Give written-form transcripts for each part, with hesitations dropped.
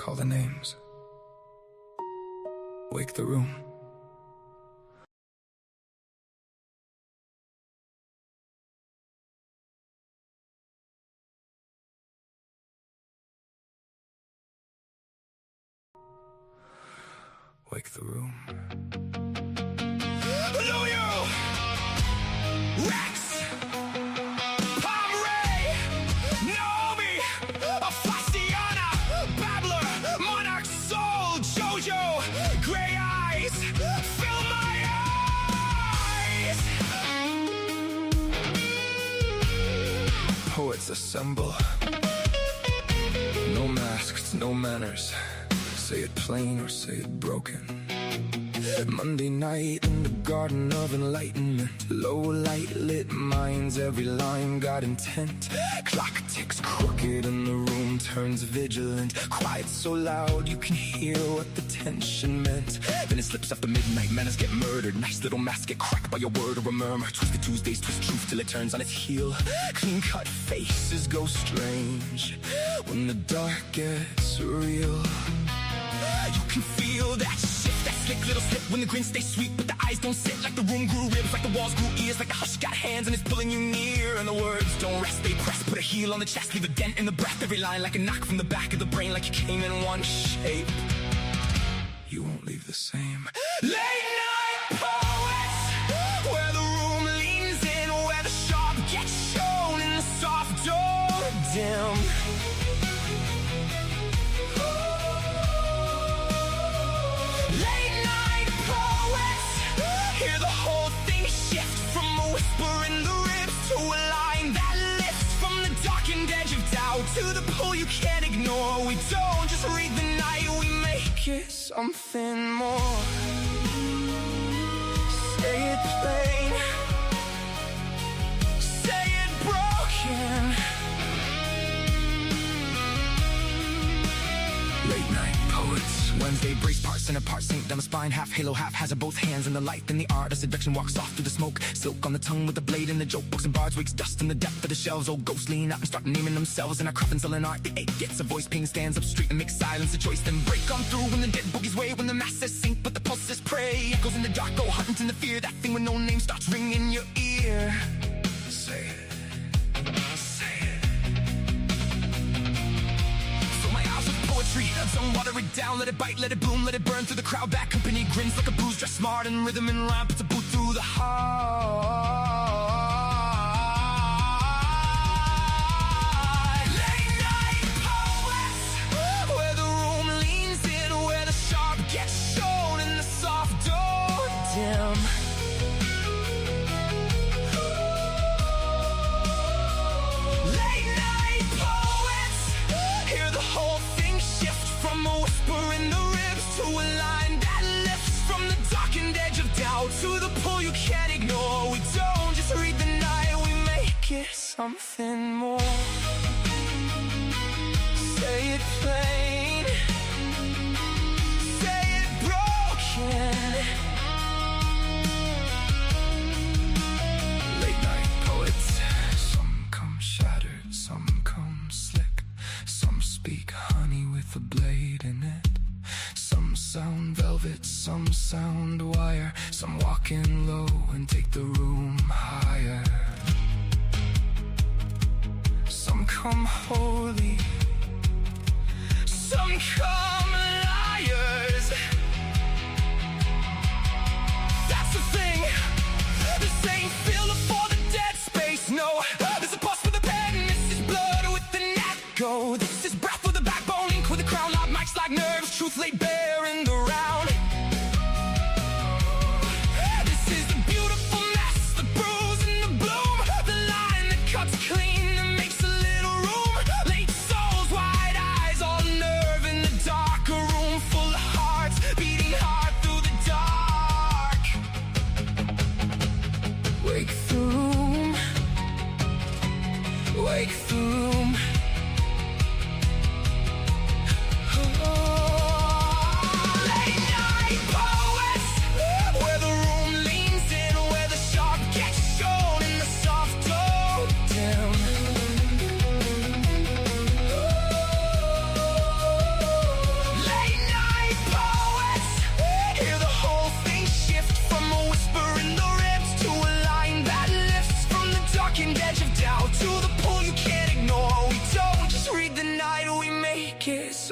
Call the names. Wake the room. Wake the room. Hello, you! Rex! Babbler! Naomi! Aphasiana! Babbler! Monarch Soul! Jojo! Gray eyes! Fill my eyes! Poets assemble. No masks, no manners. Say it plain or say it broken. Monday night in the garden of enlightenment. Low light lit minds, every line got intent. Clock ticks crooked and the room turns vigilant. Quiet so loud you can hear what the tension meant. Then it slips after midnight, manners get murdered. Nice little masks get cracked by a word or a murmur. Twisted Tuesdays twist truth till it turns on its heel. Clean cut faces go strange when the dark gets real. You can feel that shift, that slick little slip when the grin stays sweet, but the eyes don't sit. Like the room grew ribs, like the walls grew ears, like the hush got hands and it's pulling you near. And the words don't rest, they press, put a heel on the chest, leave a dent in the breath. Every line like a knock from the back of the brain, like you came in one shape. You won't leave the same. Late night poets, where the room leans in, where the sharp gets shown in the soft door dim. To the pull you can't ignore. We don't just read the night, we make it something more. Say it plain, say it broken. Late night poets. Wednesday breaks parts and apart, sink down the spine. Half halo, half hazard, both hands in the light. Then the art of seduction walks off through the smoke. Silk on the tongue with the blade in the joke books and bards. Wakes dust in the depth of the shelves. Old ghosts lean out and start naming themselves. In our coffins selling art, the ache gets a voice. Pain stands up straight and makes silence a choice. Then break on through when the dead boogies wave. When the masses sink but the pulses pray. Echoes in the dark go hunting the fear. That thing with no name starts ringing in your ear. Say it. Tongue water it down, let it bite, let it bloom, let it burn through the crowd. Back company grins like a bruise, dressed smart in rhythm and rhyme, puts a boot through the heart. Late night poets, where the room leans in, where the sharp gets shown in the soft door dim. Late night poets, hear the whole thing shift. From a whisper in the ribs to a line that lifts. From the darkened edge of doubt to the pull you can't ignore. We don't just read the night, we make it something more. Say it plain, say it broken. Late night poets. Some come shattered, some come slick. Some speak honey with a blade in it. Some sound velvet, some sound wire. Some walk in low and take the room higher. Some come holy, some come liars. That's the thing, this ain't filler for the dead space, no. There's a pulse for the pen, this is blood with the net go. This is breath with the backbone, ink with the crown, loud mics like nerves, truth laid bare in the round. This is the beautiful mess, the bruise and the bloom, the line that cuts clean and makes a little room. Late souls, wide eyes, all nerve in the dark, a room full of hearts beating hard through the dark. Wake the room, wake the room. Oh.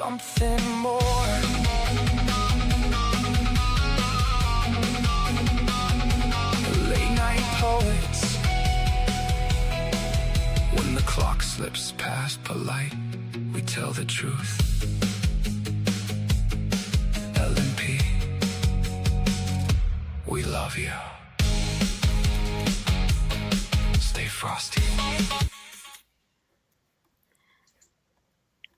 something more. Late night poets. When the clock slips past polite, we tell the truth. L&P, we love you. Stay frosty.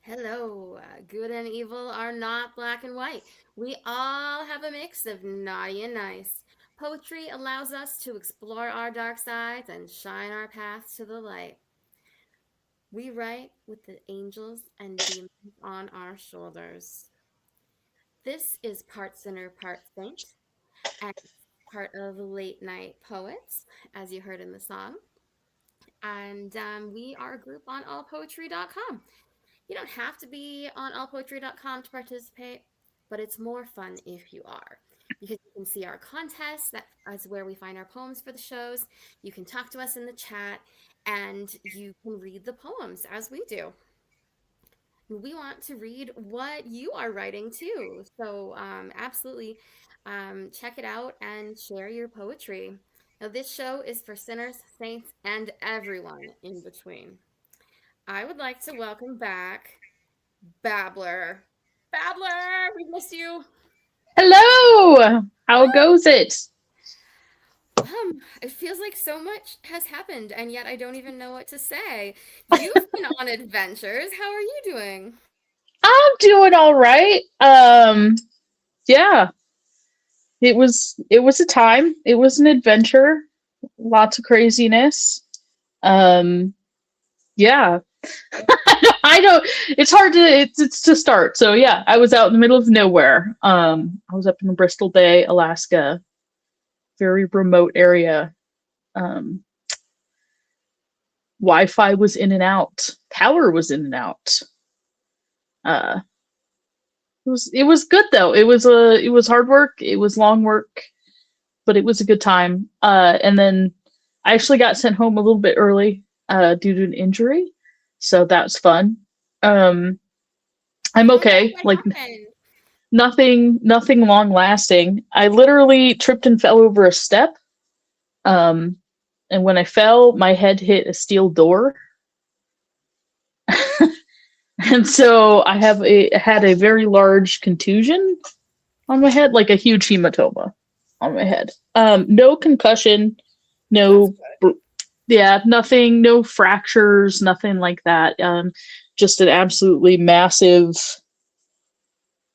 Hello, good and evil are not black and white. We all have a mix of naughty and nice. Poetry allows us to explore our dark sides and shine our paths to the light. We write with the angels and demons on our shoulders. This is part sinner, part saint, and part of Late Night Poets, as you heard in the song. And we are a group on allpoetry.com. You don't have to be on allpoetry.com to participate, but it's more fun if you are. Because you can see our contests, that is where we find our poems for the shows. You can talk to us in the chat, and you can read the poems as we do. We want to read what you are writing too. So absolutely check it out and share your poetry. Now, this show is for sinners, saints, and everyone in between. I would like to welcome back Babbler. Babbler, we missed you. Hello! How goes it? It feels like so much has happened, and yet I don't even know what to say. You've been on adventures. How are you doing? I'm doing all right. Yeah. It was a time. It was an adventure. Lots of craziness. Yeah. I don't it's hard to it's to start. So yeah, I was out in the middle of nowhere. I was up in Bristol Bay, Alaska, very remote area. Um Wi-Fi was in and out. Power was in and out. Uh it was good though. It was hard work, it was long work, but it was a good time. And then I actually got sent home a little bit early due to an injury. So that's fun. Um I'm Oh no, okay. what Like happened? nothing long lasting. I literally tripped and fell over a step. Um and when I fell, my head hit a steel door. And so had a very large contusion on my head, like a huge hematoma on my head. No concussion, That's no good. yeah, nothing, no fractures, nothing like that. Just an absolutely massive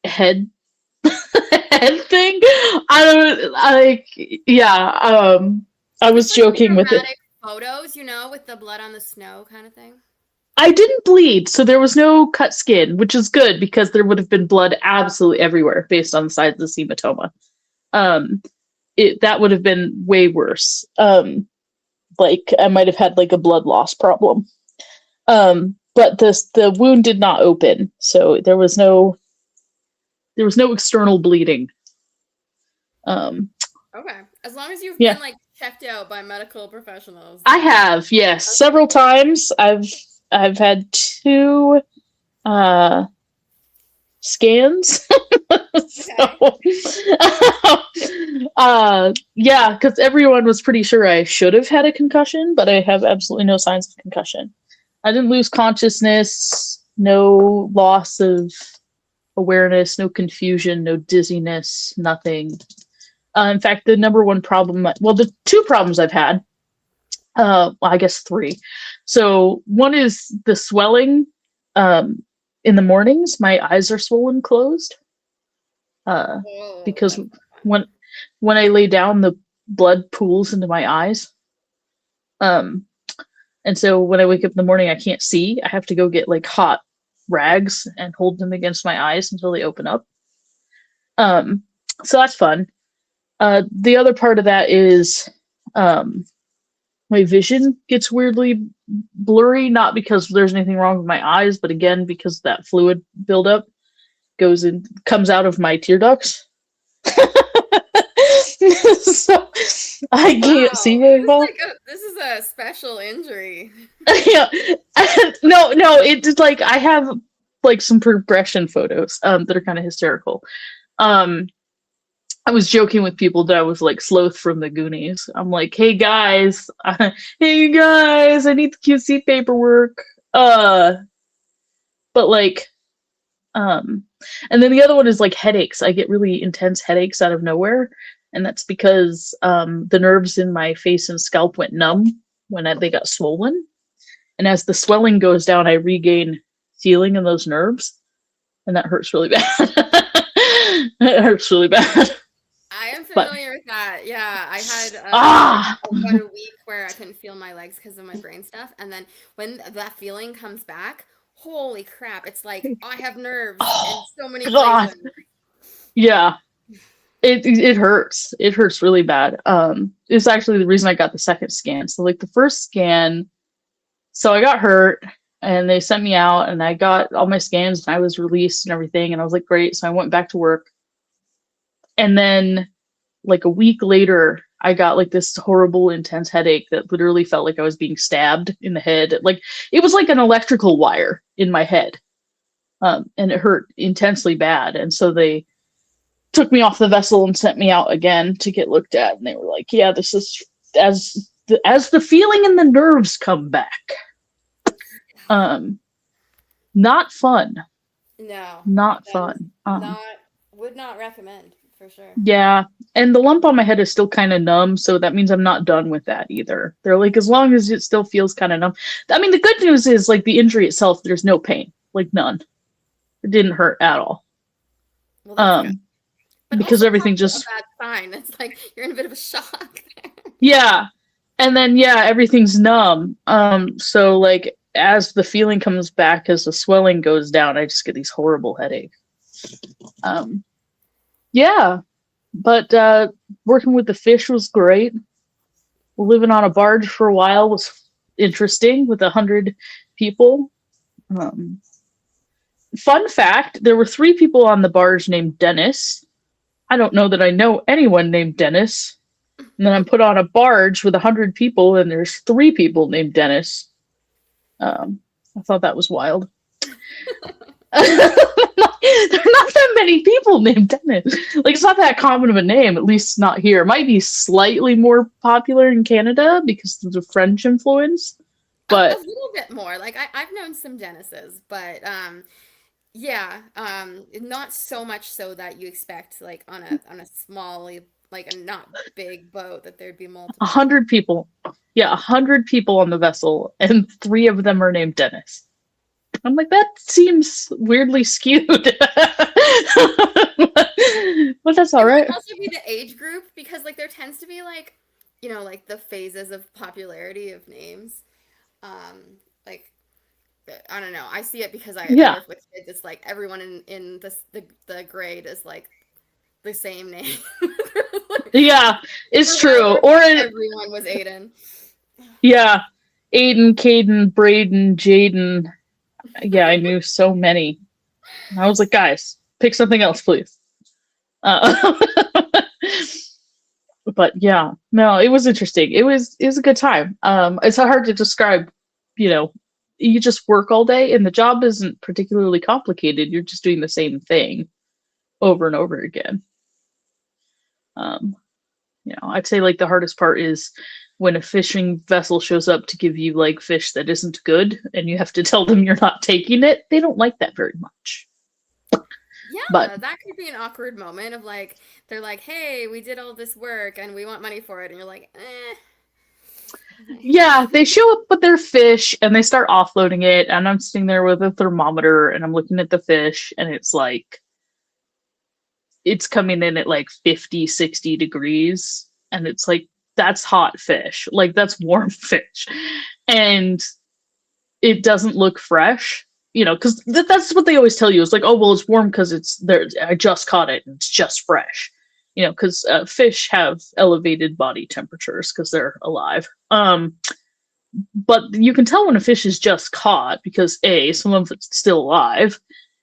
head head thing. I don't like yeah, I Just was like the joking with it. dramatic photos, with the blood on the snow kind of thing. I didn't bleed, so there was no cut skin, which is good because there would have been blood absolutely everywhere based on the size of the hematoma. Um, that would have been way worse. Like I might have had like a blood loss problem. But the wound did not open, so there was no external bleeding. Um, Okay. As long as you've yeah, been like checked out by medical professionals, I then have, yes, okay. several times. I've had two uh scans. Okay. So yeah, because everyone was pretty sure I should have had a concussion, but I have absolutely no signs of concussion. I didn't lose consciousness, no loss of awareness, no confusion, no dizziness, nothing. In fact, the number one problem, well, the two problems I've had, well, I guess three. So one is the swelling. In the mornings, my eyes are swollen closed. Uh, Oh, because that's not fun. when I lay down, the blood pools into my eyes. Um, and so when I wake up in the morning, I can't see. I have to go get like hot rags and hold them against my eyes until they open up. Um, so that's fun. The other part of that is my vision gets weirdly blurry, not because there's anything wrong with my eyes, but again because that fluid buildup comes out of my tear ducts. So I can't see Wow. very well. This is a special injury. Yeah. No, it's like I have like some progression photos that are kind of hysterical. I was joking with people that I was like Sloth from the Goonies. I'm like, hey guys, I need the QC paperwork. But like, and then the other one is like headaches. I get really intense headaches out of nowhere, and that's because the nerves in my face and scalp went numb when they got swollen. And as the swelling goes down, I regain feeling in those nerves, and that hurts really bad. It hurts really bad. I am familiar with that. Yeah, I had about a week where I couldn't feel my legs because of my brain stuff, and then when that feeling comes back, holy crap! It's like I have nerves in so many places. Yeah, it hurts. It hurts really bad. It's actually the reason I got the second scan. So like the first scan, so I got hurt, and they sent me out, and I got all my scans, and I was released and everything, and I was like, great. So I went back to work. And then, like a week later, I got like this horrible, intense headache that literally felt like I was being stabbed in the head. Like it was like an electrical wire in my head, and it hurt intensely bad. And so they took me off the vessel and sent me out again to get looked at. And they were like, "Yeah, this is as the feeling and the nerves come back. Not fun. No, not fun. Would not recommend." For sure. Yeah, and the lump on my head is still kind of numb, so that means I'm not done with that either. They're like, as long as it still feels kind of numb. I mean, the good news is, like, the injury itself, there's no pain. Like, none. It didn't hurt at all. Well, that's good. But because everything just... a bad sign. It's like, you're in a bit of a shock there. Yeah. And then, yeah, everything's numb. So, like, as the feeling comes back, as the swelling goes down, I just get these horrible headaches. Yeah, but working with the fish was great. Living on a barge for a while was interesting with 100 people. Fun fact, there were 3 people on the barge named Dennis. I don't know that I know anyone named Dennis. And then I'm put on a barge with 100 people, and there's 3 people named Dennis. I thought that was wild. There are not that many people named Dennis. Like, it's not that common of a name, at least not here. It might be slightly more popular in Canada because of the French influence, but a little bit more. Like, I've known some Dennises, but yeah, not so much so that you expect, like, on a small, like, a not big boat that there'd be multiple. 100 people. Yeah, 100 people on the vessel, and 3 of them are named Dennis. I'm like, that seems weirdly skewed. But that's all right. It might also be the age group, because like there tends to be like, you know, like the phases of popularity of names. Like, I don't know. I see it because I work with kids. It's like everyone in the grade is like the same name. Yeah, it's true. Or everyone was Aiden. Yeah, Aiden, Caden, Braden, Jaden. Yeah, I knew so many. I was like, guys, pick something else, please. But yeah, no, it was interesting. It was a good time. It's hard to describe. You know, you just work all day, and the job isn't particularly complicated. You're just doing the same thing over and over again. You know, I'd say like the hardest part is when a fishing vessel shows up to give you like fish that isn't good, and you have to tell them you're not taking it. They don't like that very much. Yeah, but that could be an awkward moment of like, they're like, hey, we did all this work and we want money for it. And you're like, Yeah, they show up with their fish and they start offloading it. And I'm sitting there with a thermometer and I'm looking at the fish, and it's like, it's coming in at like 50, 60 degrees. And it's like, that's hot fish. Like, that's warm fish. And it doesn't look fresh. You know, because that's what they always tell you. It's like, oh, well, it's warm because it's there. I just caught it and it's just fresh. You know, because fish have elevated body temperatures because they're alive. But you can tell when a fish is just caught because A, some of it's still alive,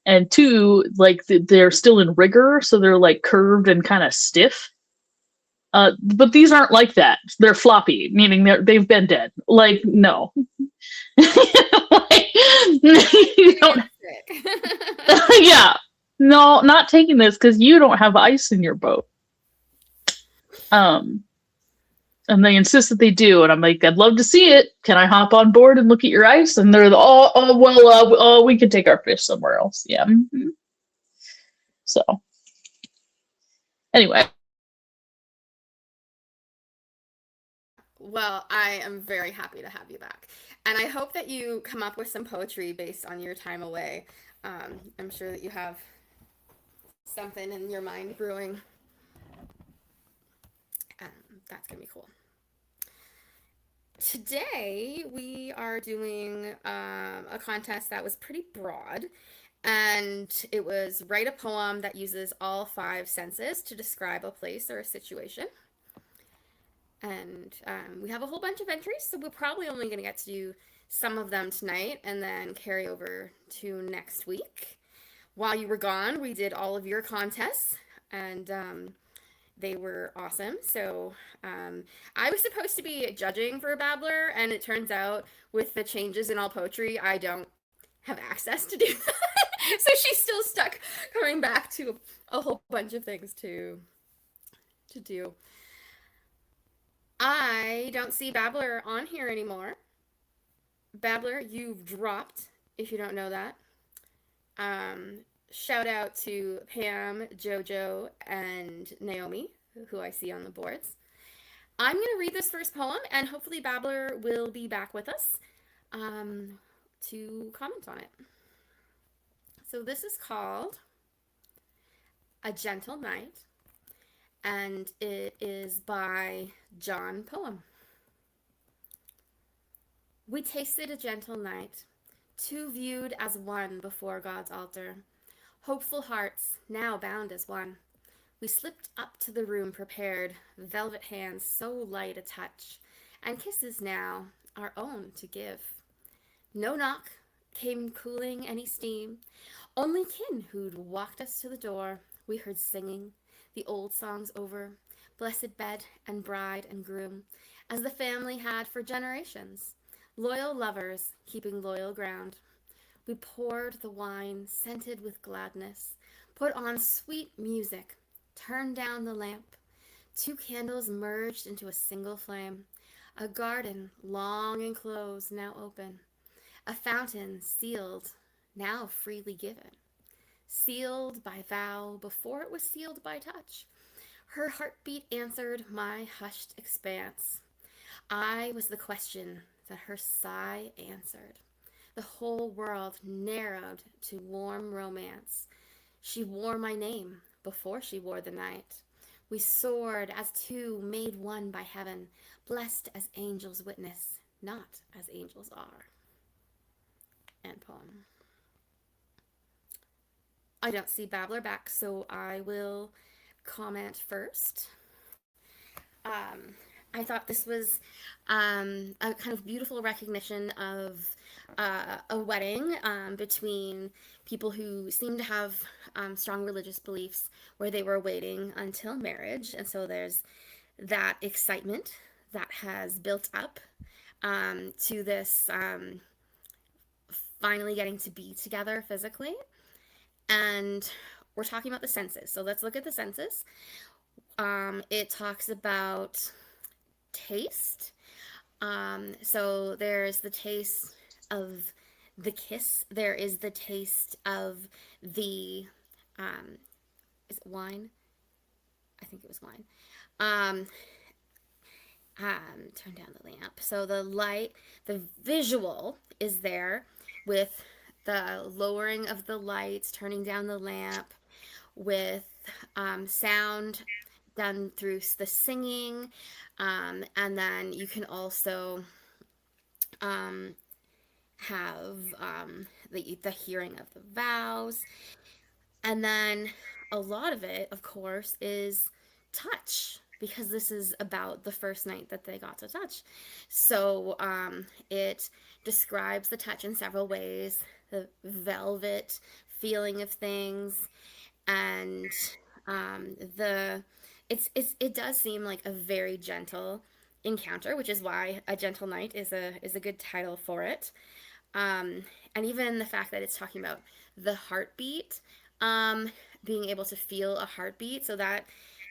and 2, like they're still in rigor, so they're like curved and kind of stiff. But these aren't like that. They're floppy, meaning they've been dead. Like, no. You don't, Fantastic. Yeah. No, not taking this because you don't have ice in your boat. Um, and they insist that they do, and I'm like, I'd love to see it. Can I hop on board and look at your ice? And they're, oh well, we can take our fish somewhere else. Yeah. So anyway, Well, I am very happy to have you back. And I hope that you come up with some poetry based on your time away. I'm sure that you have something in your mind brewing. Um, that's going to be cool. Today, we are doing a contest that was pretty broad. And it was write a poem that uses all five senses to describe a place or a situation. And we have a whole bunch of entries, so we're probably only going to get to do some of them tonight and then carry over to next week. While you were gone, we did all of your contests, and they were awesome. So I was supposed to be judging for Babbler, and it turns out with the changes in all poetry, I don't have access to do that. So she's still stuck coming back to a whole bunch of things to do. I don't see Babbler on here anymore. Babbler, you've dropped, if you don't know that. Shout out to Pam, Jojo, and Naomi, who I see on the boards. I'm going to read this first poem, and hopefully Babbler will be back with us to comment on it. So this is called A Gentle Night, and it is by John Poem. We tasted a gentle night, two viewed as one before God's altar, hopeful hearts now bound as one. We slipped up to the room prepared, velvet hands so light a touch, and kisses now our own to give. No knock came cooling any steam, only kin who'd walked us to the door. We heard singing, the old songs over, blessed bed and bride and groom, as the family had for generations, loyal lovers keeping loyal ground. We poured the wine, scented with gladness, put on sweet music, turned down the lamp. Two candles merged into a single flame, a garden long enclosed, now open, a fountain sealed, now freely given, sealed by vow before it was sealed by touch. Her heartbeat answered my hushed expanse. I was the question that her sigh answered. The whole world narrowed to warm romance. She wore my name before she wore the night. We soared as two made one by heaven, blessed as angels witness, not as angels are. End poem. I don't see Babbler back, so I will comment first. I thought this was a kind of beautiful recognition of a wedding between people who seem to have strong religious beliefs where they were waiting until marriage. And so there's that excitement that has built up to this finally getting to be together physically. And we're talking about the senses. So let's look at the senses. It talks about taste. So there's the taste of the kiss. There is the taste of the, is it wine? I think it was wine. Turn down the lamp. So the light, the visual is there with the lowering of the lights, turning down the lamp, with sound done through the singing, and then you can also have the hearing of the vows, and then a lot of it, of course, is touch, because this is about the first night that they got to touch. So it describes the touch in several ways, the velvet feeling of things, and it does seem like a very gentle encounter, which is why A Gentle Night is a good title for it. And even the fact that it's talking about the heartbeat, um, being able to feel a heartbeat. So that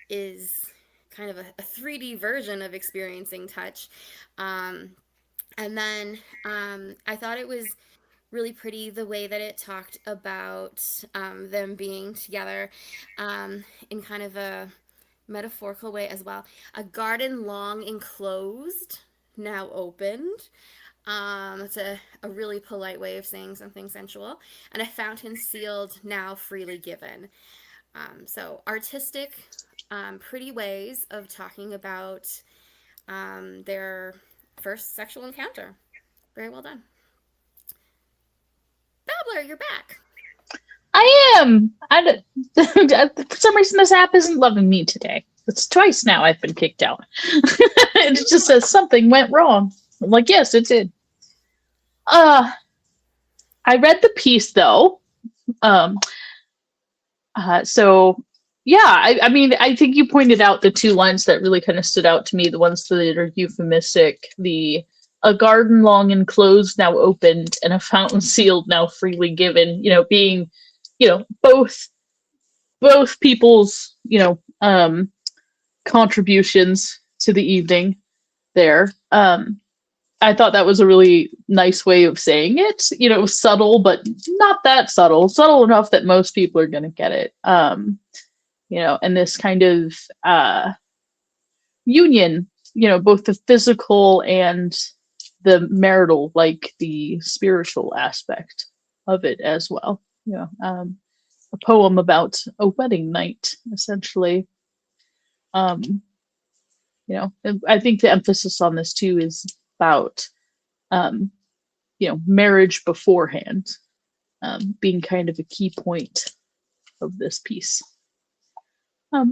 is kind of a 3D version of experiencing touch. Um, and then I thought it was really pretty the way that it talked about them being together in kind of a metaphorical way as well. A garden long enclosed, now opened. It's a really polite way of saying something sensual. And a fountain sealed, now freely given. So artistic, pretty ways of talking about their first sexual encounter. Very well done. Babbler, you're back. I am. For some reason, this app isn't loving me today. It's twice now I've been kicked out. It just says something went wrong. I'm like, yes, it did. I read the piece though. Um, so yeah, I mean, I think you pointed out the two lines that really kind of stood out to me. The ones that are euphemistic. A garden long enclosed, now opened, and a fountain sealed, now freely given. Being, both people's, contributions to the evening there. I thought that was a really nice way of saying it. Subtle, but not that subtle. Subtle enough that most people are going to get it. And this kind of union, both the physical and the marital, like the spiritual aspect of it as well. A poem about a wedding night, essentially. I think the emphasis on this too is about, marriage beforehand, being kind of a key point of this piece.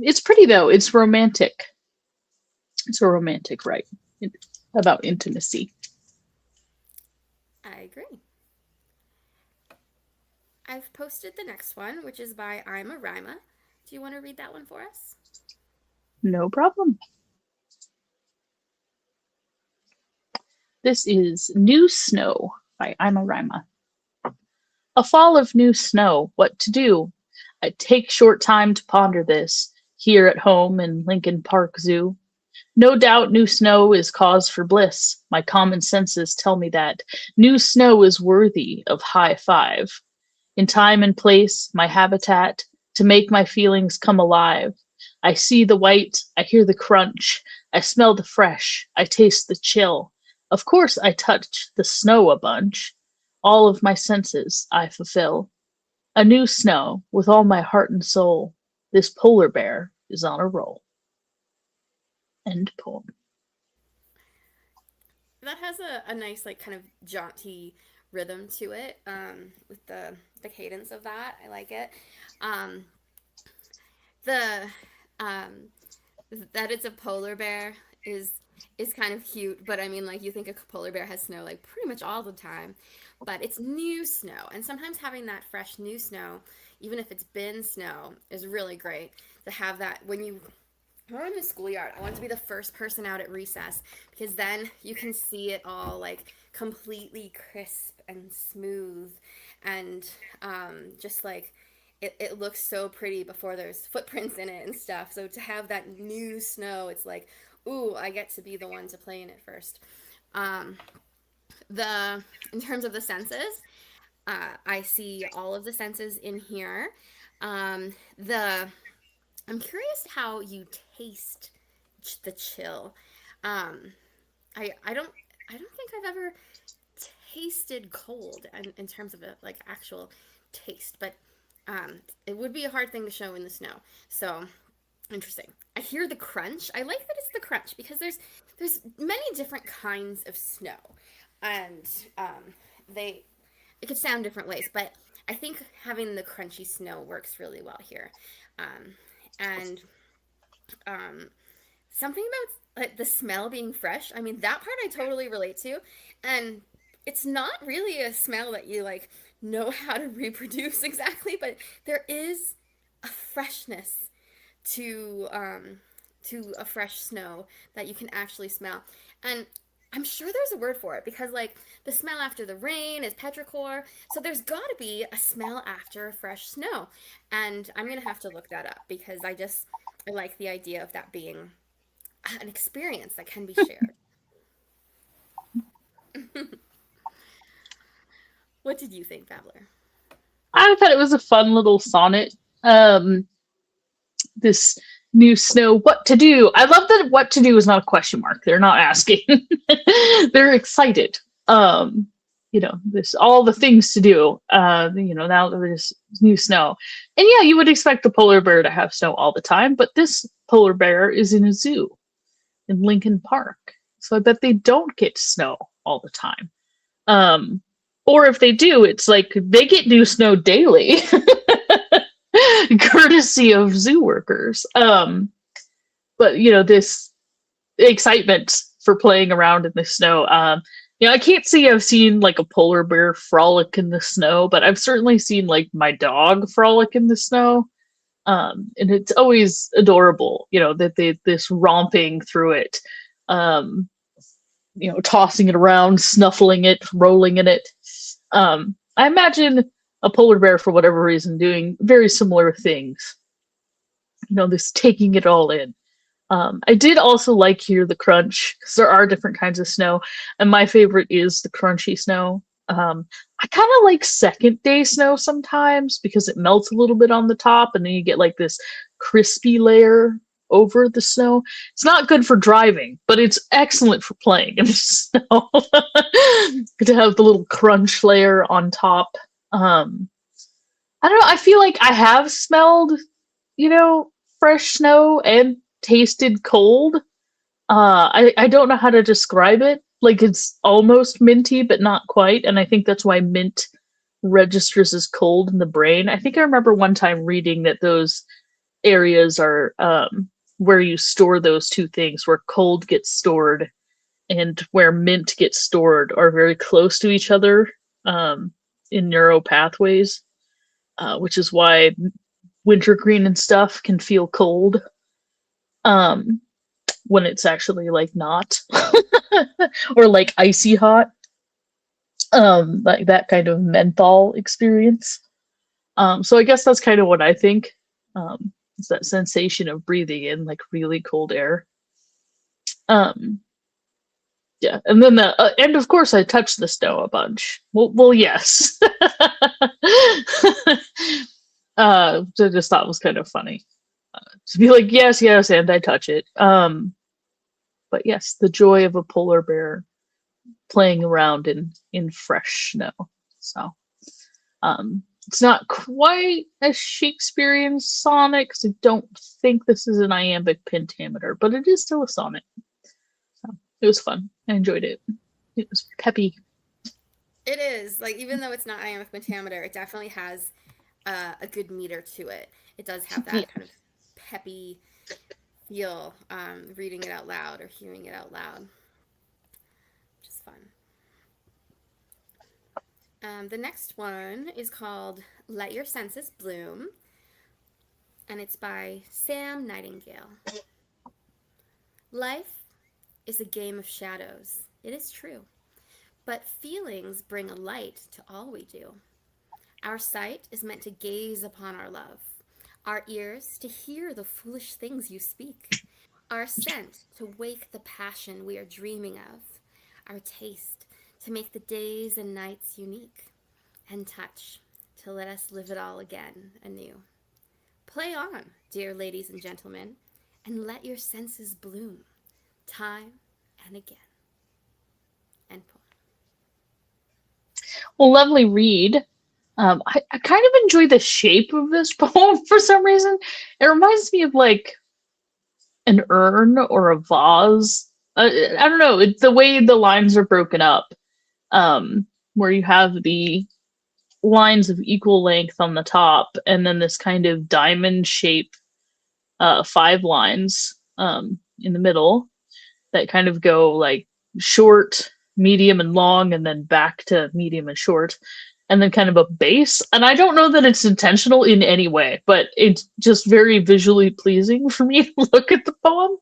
It's pretty though. It's romantic. It's a romantic right about intimacy. I agree. I've posted the next one, which is by I'm a Rima. Do you want to read that one for us? No problem. This is New Snow by I'm a Rima. A fall of new snow, what to do? I take short time to ponder this, here at home in Lincoln Park Zoo. No doubt new snow is cause for bliss. My common senses tell me that new snow is worthy of high five. In time and place, my habitat, to make my feelings come alive. I see the white, I hear the crunch, I smell the fresh, I taste the chill. Of course I touch the snow a bunch. All of my senses I fulfill. A new snow with all my heart and soul. This polar bear is on a roll. End poem. That has a nice, like, kind of jaunty rhythm to it, with the cadence of that. I like it. Um, the that it's a polar bear is kind of cute, but I mean, like, you think a polar bear has snow like pretty much all the time, but it's new snow, and sometimes having that fresh new snow, even if it's been snow, is really great to have that when we're in the schoolyard. I want to be the first person out at recess because then you can see it all like completely crisp and smooth and just like it looks so pretty before there's footprints in it and stuff. So to have that new snow, it's like, ooh, I get to be the one to play in it first. Um, in terms of the senses, I see all of the senses in here. Um, the I'm curious how you taste the chill. Um, I don't think I've ever tasted cold in terms of a like actual taste, but it would be a hard thing to show in the snow. So interesting. I hear the crunch. I like that it's the crunch because there's many different kinds of snow, and they it could sound different ways, but I think having the crunchy snow works really well here. And something about like the smell being fresh. I mean, that part I totally relate to, and it's not really a smell that you like know how to reproduce exactly, but there is a freshness to a fresh snow that you can actually smell. And I'm sure there's a word for it because, like, the smell after the rain is petrichor. So there's got to be a smell after fresh snow. And I'm going to have to look that up because I like the idea of that being an experience that can be shared. What did you think, Babbler? I thought it was a fun little sonnet. This new snow, what to do? I love that what to do is not a question mark. They're not asking. They're excited. This all the things to do. Now that there's new snow. And yeah, you would expect the polar bear to have snow all the time, but this polar bear is in a zoo in Lincoln Park. So I bet they don't get snow all the time. Or if they do, it's like they get new snow daily. Courtesy of zoo workers. But this excitement for playing around in the snow. I can't say I've seen like a polar bear frolic in the snow, but I've certainly seen like my dog frolic in the snow. And it's always adorable, that this romping through it, tossing it around, snuffling it, rolling in it. I imagine a polar bear, for whatever reason, doing very similar things. This taking it all in. I did also like here the crunch, because there are different kinds of snow, and my favorite is the crunchy snow. I kind of like second day snow sometimes because it melts a little bit on the top, and then you get like this crispy layer over the snow. It's not good for driving, but it's excellent for playing in the snow. To have the little crunch layer on top. I don't know. I feel like I have smelled, fresh snow and tasted cold. I don't know how to describe it. Like it's almost minty, but not quite. And I think that's why mint registers as cold in the brain. I think I remember one time reading that those areas are where you store those two things, where cold gets stored and where mint gets stored, are very close to each other. In neural pathways, which is why wintergreen and stuff can feel cold when it's actually like not, or like icy hot, like that kind of menthol experience. So I guess that's kind of what I think. It's that sensation of breathing in like really cold air. Yeah, and then and of course I touched the snow a bunch. Well, yes. I just thought it was kind of funny to be like, yes, and I touch it. But yes, the joy of a polar bear playing around in fresh snow. So, it's not quite a Shakespearean sonnet because I don't think this is an iambic pentameter, but it is still a sonnet. It was fun. I enjoyed it. It was peppy. It is. Like, even though it's not iambic pentameter, it definitely has a good meter to it. It does have that kind of peppy feel, reading it out loud or hearing it out loud, which is fun. The next one is called Let Your Senses Bloom, and it's by Sam Nightingale. Life is a game of shadows. It is true. But feelings bring a light to all we do. Our sight is meant to gaze upon our love. Our ears to hear the foolish things you speak. Our scent to wake the passion we are dreaming of. Our taste to make the days and nights unique. And touch to let us live it all again anew. Play on, dear ladies and gentlemen, and let your senses bloom. Time and again. End poem. Well, lovely read. I kind of enjoy the shape of this poem for some reason. It reminds me of like an urn or a vase. I don't know. It's the way the lines are broken up, where you have the lines of equal length on the top, and then this kind of diamond shape, 5 lines in the middle that kind of go like short, medium, and long, and then back to medium and short, and then kind of a base. And I don't know that it's intentional in any way, but it's just very visually pleasing for me to look at the poem.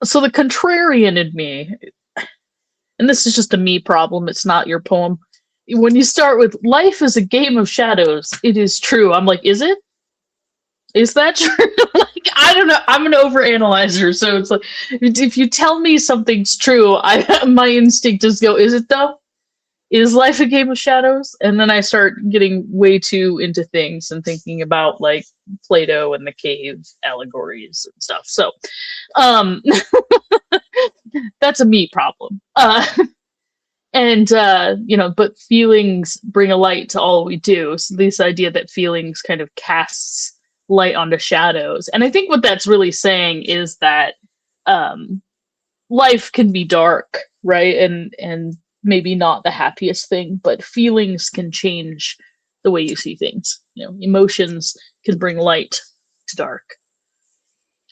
So the contrarian in me, and this is just a me problem, it's not your poem. When you start with life is a game of shadows, it is true. I'm like, is it? Is that true? Like, I don't know. I'm an overanalyzer, so it's like if you tell me something's true, I my instinct is go, is it though? Is life a game of shadows? And then I start getting way too into things and thinking about like Plato and the cave allegories and stuff. So um that's a me problem. And but feelings bring a light to all we do. So this idea that feelings kind of casts light onto shadows. And I think what that's really saying is that life can be dark, right? And maybe not the happiest thing, but feelings can change the way you see things. Emotions can bring light to dark.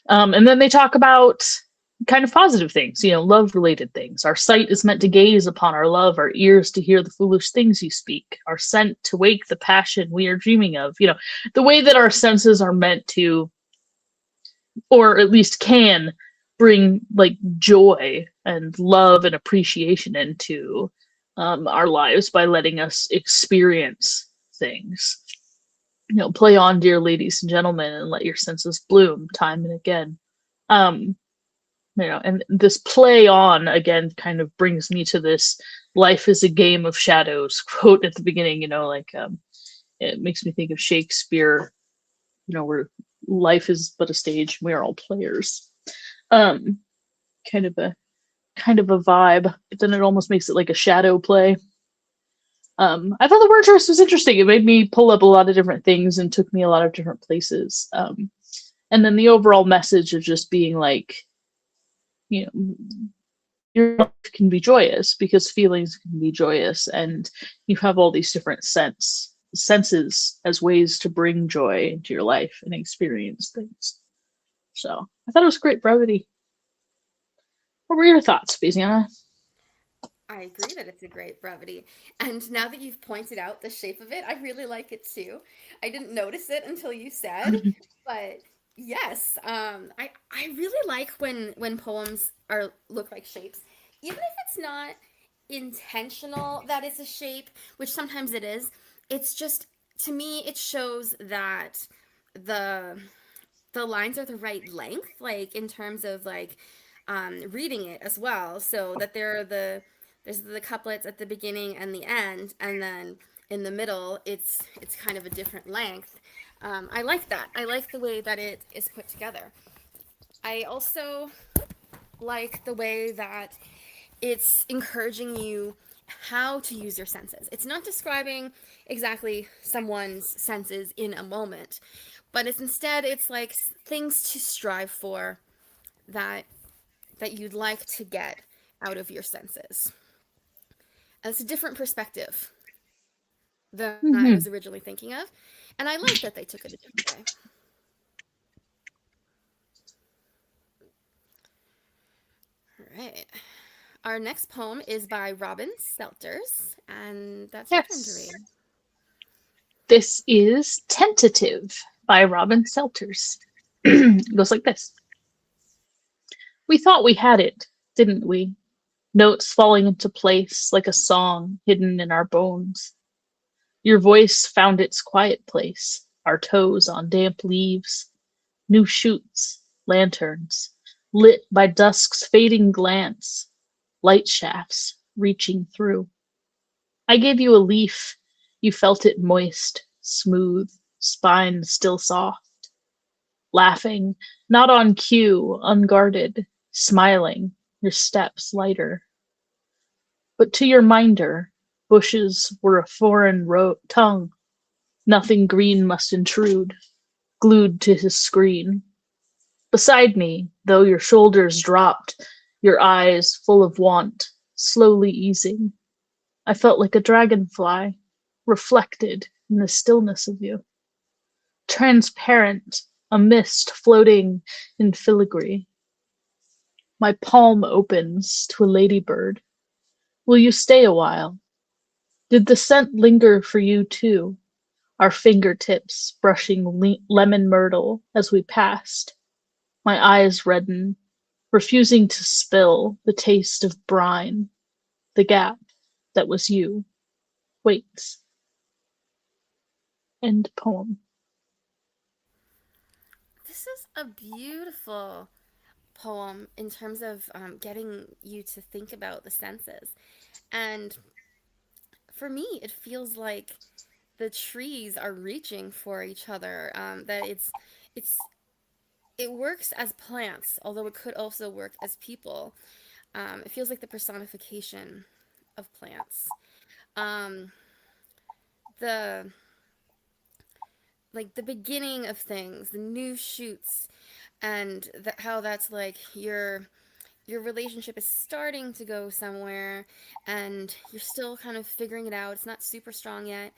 And then they talk about kind of positive things, love related things. Our sight is meant to gaze upon our love, our ears to hear the foolish things you speak, our scent to wake the passion we are dreaming of. The way that our senses are meant to, or at least can, bring like joy and love and appreciation into our lives by letting us experience things. Play on, dear ladies and gentlemen, and let your senses bloom time and again. And this play on again kind of brings me to this life is a game of shadows quote at the beginning, it makes me think of Shakespeare, where life is but a stage and we are all players. Kind of a vibe, but then it almost makes it like a shadow play. I thought the word choice was interesting. It made me pull up a lot of different things and took me a lot of different places. And then the overall message of just being like, your life can be joyous because feelings can be joyous, and you have all these different senses as ways to bring joy into your life and experience things. So I thought it was great brevity. What were your thoughts, Aphasiana? I agree that it's a great brevity. And now that you've pointed out the shape of it, I really like it too. I didn't notice it until you said, but yes, I really like when poems look like shapes, even if it's not intentional that it's a shape, which sometimes it is. It's just, to me, it shows that the the lines are the right length, like in terms of like reading it as well, so that there's the couplets at the beginning and the end, and then in the middle it's kind of a different length. I like that. I like the way that it is put together. I also like the way that it's encouraging you how to use your senses. It's not describing exactly someone's senses in a moment, but it's like things to strive for that you'd like to get out of your senses. And it's a different perspective than I was originally thinking of, and I like that they took it a different way. All right. Our next poem is by Robin Selters, and that's your turn to read. This is Tentative by Robin Selters. It goes like this. We thought we had it, didn't we? Notes falling into place like a song hidden in our bones. Your voice found its quiet place, our toes on damp leaves, new shoots, lanterns, lit by dusk's fading glance, light shafts reaching through. I gave you a leaf, you felt it moist, smooth, spine still soft. Laughing, not on cue, unguarded, smiling, your steps lighter. But to your minder, bushes were a foreign tongue. Nothing green must intrude, glued to his screen. Beside me, though your shoulders dropped, your eyes full of want, slowly easing, I felt like a dragonfly, reflected in the stillness of you. Transparent, a mist floating in filigree. My palm opens to a ladybird. Will you stay a while? Did the scent linger for you too? Our fingertips brushing lemon myrtle as we passed. My eyes redden. refusing to spill the taste of brine. The gap that was you waits. End poem. This is a beautiful poem in terms of getting you to think about the senses. And for me, it feels like the trees are reaching for each other. That it's it works as plants, although it could also work as people. It feels like the personification of plants. Um, the like the beginning of things, the new shoots, and how that's like your relationship is starting to go somewhere, and you're still kind of figuring it out. It's not super strong yet,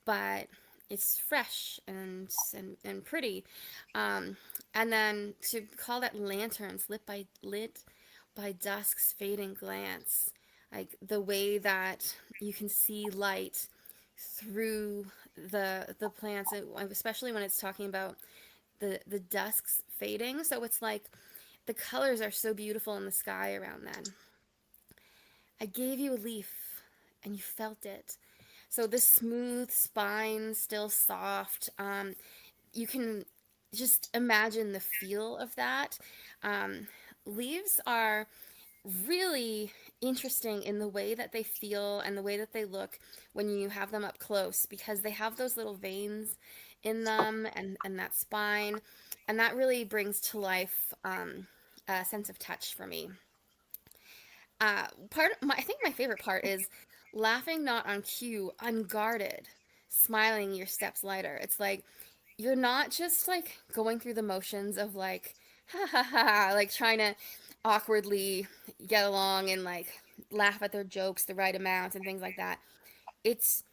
but it's fresh and pretty. And then to call that lanterns lit by dusk's fading glance, like the way that you can see light through the plants, especially when it's talking about the dusk's fading. So it's like the colors are so beautiful in the sky around then. I gave you a leaf and you felt it. So this smooth spine, still soft. You can just imagine the feel of that. Leaves are really interesting in the way that they feel and the way that they look when you have them up close, because they have those little veins in them, and that spine, and that really brings to life a sense of touch for me. I think my favorite part is laughing not on cue, unguarded, smiling your steps lighter. It's like you're not just like going through the motions of like ha ha ha, like trying to awkwardly get along and like laugh at their jokes the right amount and things like that. It's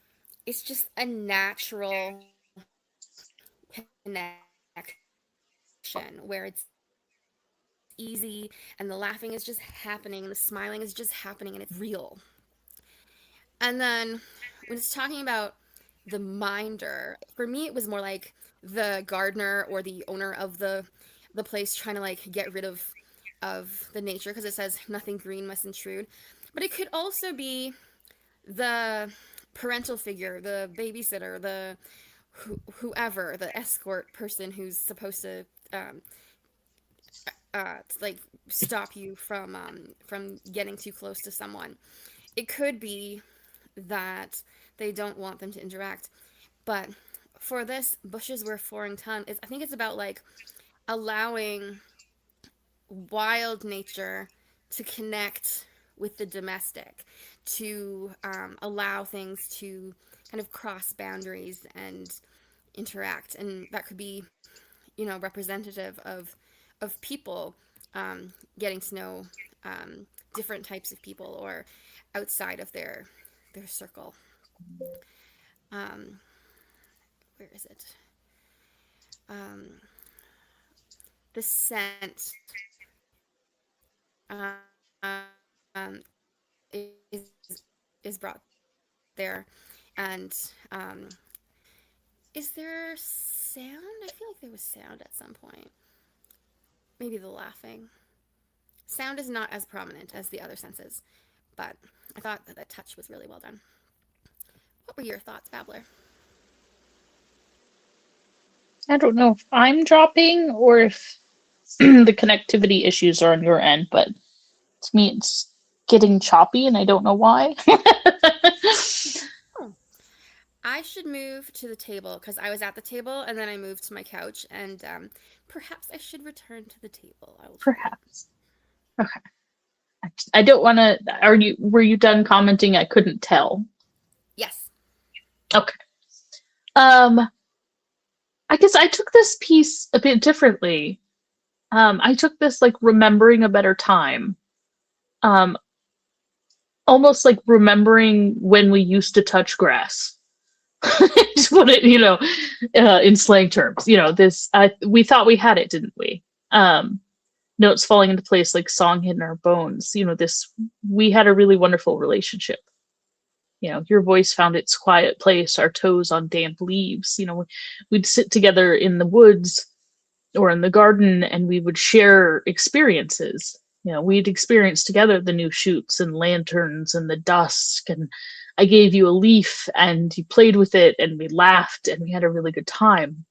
just a natural connection where it's easy and the laughing is just happening and the smiling is just happening and it's real. And then when it's talking about the minder, for me it was more like the gardener or the owner of the place trying to like get rid of the nature, because it says nothing green must intrude. But it could also be the parental figure, the babysitter, the whoever, the escort person who's supposed to like stop you from getting too close to someone. It could be that they don't want them to interact. But for this, bushes were foreign tongue. I think it's about like allowing wild nature to connect with the domestic, to allow things to kind of cross boundaries and interact. And that could be, representative of people getting to know different types of people or outside of their circle. Um, where is it? The scent um, is is brought there, and is there sound? I feel like there was sound at some point. Maybe the laughing. Sound is not as prominent as the other senses, but I thought that touch was really well done. What were your thoughts, Babbler? I don't know if I'm dropping or if the connectivity issues are on your end, but to me it's getting choppy and I don't know why. Oh, I should move to the table because I was at the table and then I moved to my couch, and perhaps I should return to the table. I will try. Perhaps. Okay. I don't want to. Were you done commenting? I couldn't tell. Yes. Okay. I guess I took this piece a bit differently. I took this like remembering a better time. Almost like remembering when we used to touch grass. To put it, in slang terms. This. We thought we had it, didn't we? Notes falling into place like song hidden in our bones. We had a really wonderful relationship. Your voice found its quiet place, our toes on damp leaves. We'd sit together in the woods, or in the garden, and we would share experiences. We'd experience together the new shoots and lanterns and the dusk, and I gave you a leaf and you played with it and we laughed and we had a really good time.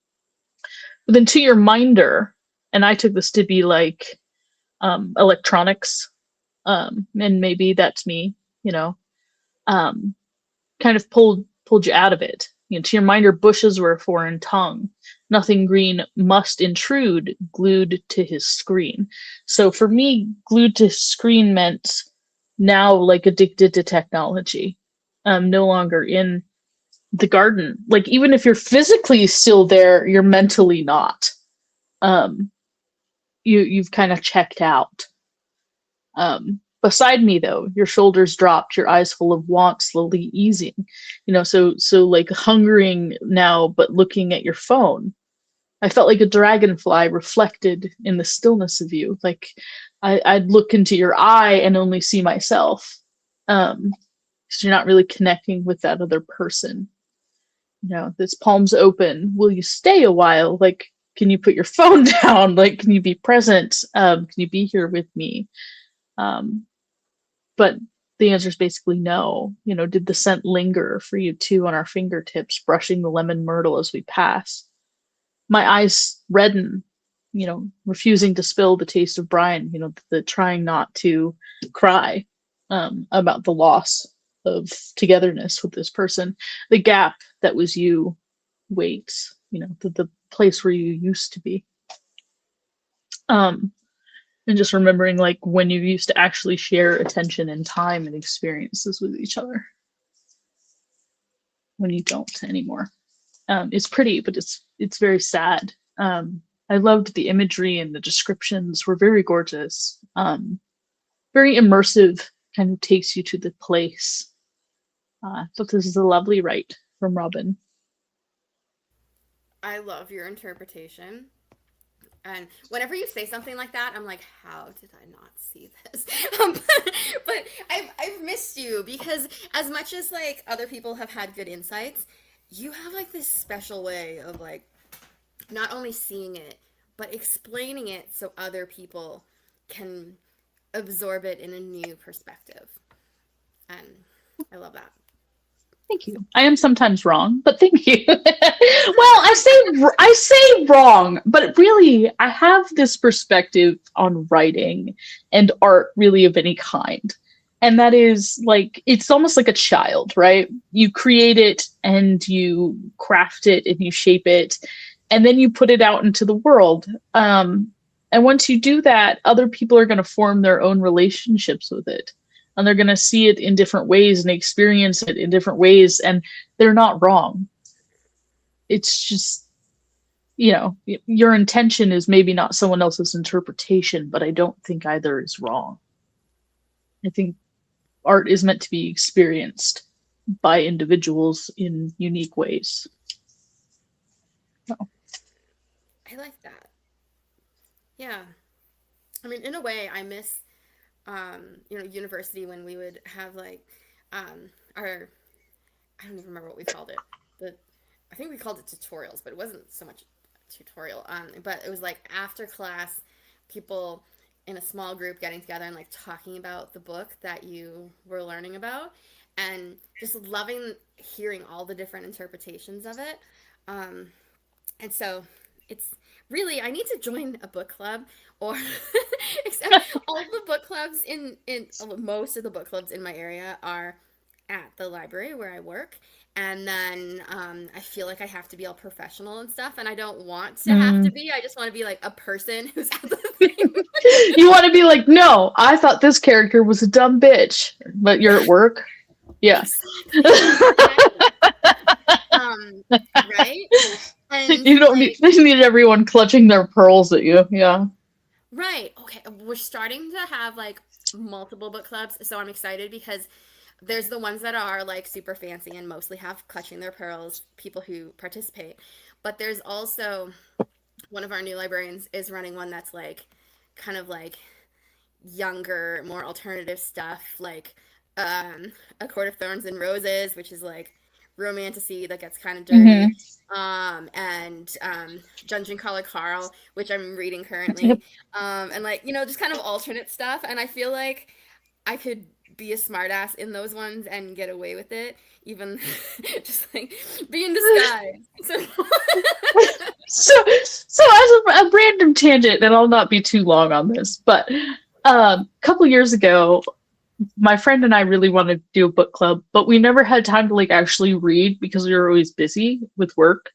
But then to your minder, and I took this to be like electronics, and maybe that's me, um, kind of pulled you out of it. To your minder, bushes were a foreign tongue. Nothing green must intrude, glued to his screen. So for me, glued to screen meant now like addicted to technology. No longer in the garden. Like even if you're physically still there, you're mentally not. Um, you've kind of checked out. Beside me though, your shoulders dropped, your eyes full of want slowly easing. So like hungering now, but looking at your phone. I felt like a dragonfly reflected in the stillness of you. Like I'd look into your eye and only see myself. Because you're not really connecting with that other person. This palms open. Will you stay a while? Like, can you put your phone down? Like, can you be present? Can you be here with me? But the answer is basically no. Did the scent linger for you too on our fingertips, brushing the lemon myrtle as we pass? My eyes redden, refusing to spill the taste of brine, the trying not to cry about the loss of togetherness with this person. The gap that was you waits, the place where you used to be. And just remembering like when you used to actually share attention and time and experiences with each other. When you don't anymore. It's pretty, but it's very sad. I loved the imagery and the descriptions were very gorgeous. Very immersive, kind of takes you to the place. I thought this is a lovely write from Robin. I love your interpretation. And whenever you say something like that, I'm like, how did I not see this? But I've missed you because as much as like other people have had good insights, you have like this special way of like not only seeing it, but explaining it so other people can absorb it in a new perspective. And I love that. Thank you. I am sometimes wrong, but thank you. Well, I say wrong, but really I have this perspective on writing and art really of any kind. And that is like it's almost like a child, right? You create it and you craft it and you shape it and then you put it out into the world. And once you do that, other people are going to form their own relationships with it. And they're going to see it in different ways and experience it in different ways. And they're not wrong. It's just, your intention is maybe not someone else's interpretation, but I don't think either is wrong. I think art is meant to be experienced by individuals in unique ways. So. I like that. Yeah. I mean, in a way, I miss university when we would have like our I don't even remember what we called it. I think we called it tutorials, but it wasn't so much tutorial. But it was like after class, people in a small group getting together and like talking about the book that you were learning about, and just loving hearing all the different interpretations of it. And so it's really I need to join a book club or except all the book clubs in most of the book clubs in my area are at the library where I work. And then I feel like I have to be all professional and stuff, and I don't want to have to be. I just want to be like a person who's at the thing. You want to be like, no, I thought this character was a dumb bitch, but you're at work. Yeah. Right? And you don't need everyone clutching their pearls at you. Yeah. Right. Okay. We're starting to have like multiple book clubs, so I'm excited because there's the ones that are like super fancy and mostly have clutching their pearls people who participate. But there's also one of our new librarians is running one that's like kind of like younger, more alternative stuff, like A Court of Thorns and Roses, which is like romantasy that gets kind of Mhm. dirty. And Dungeon Caller Carl, which I'm reading Yep. currently. And like, just kind of alternate stuff. And I feel like I could be a smartass in those ones and get away with it, even just like be in disguise. So So as a random tangent, and I'll not be too long on this, but a couple years ago, my friend and I really wanted to do a book club, but we never had time to like actually read because we were always busy with work,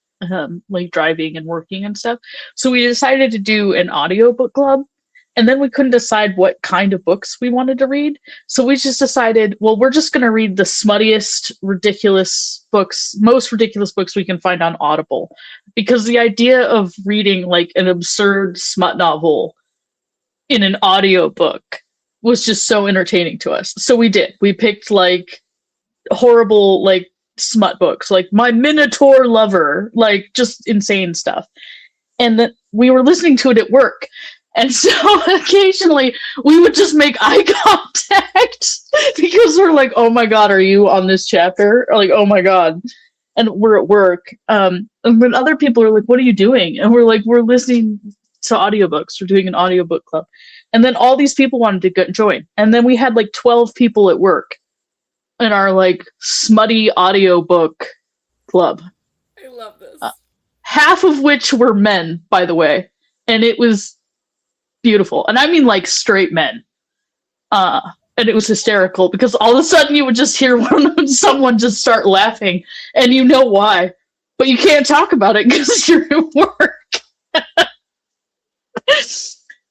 like driving and working and stuff. So we decided to do an audio book club. And then we couldn't decide what kind of books we wanted to read. So we just decided, well, we're just going to read the smuttiest, ridiculous books, most ridiculous books we can find on Audible. Because the idea of reading like an absurd smut novel in an audio book was just so entertaining to us. So we did. We picked like horrible like smut books, like My Minotaur Lover, like just insane stuff. And then we were listening to it at work. And so occasionally we would just make eye contact because we're like, oh my God, are you on this chapter? Or like, oh my God. And we're at work. And when other people are like, what are you doing? And we're like, we're listening to audiobooks. We're doing an audiobook club. And then all these people wanted to join. And then we had like 12 people at work in our like smutty audiobook club. I love this. Half of which were men, by the way. And it was beautiful. And I mean like straight men. And it was hysterical because all of a sudden you would just hear someone just start laughing and you know why. But you can't talk about it because you're at work.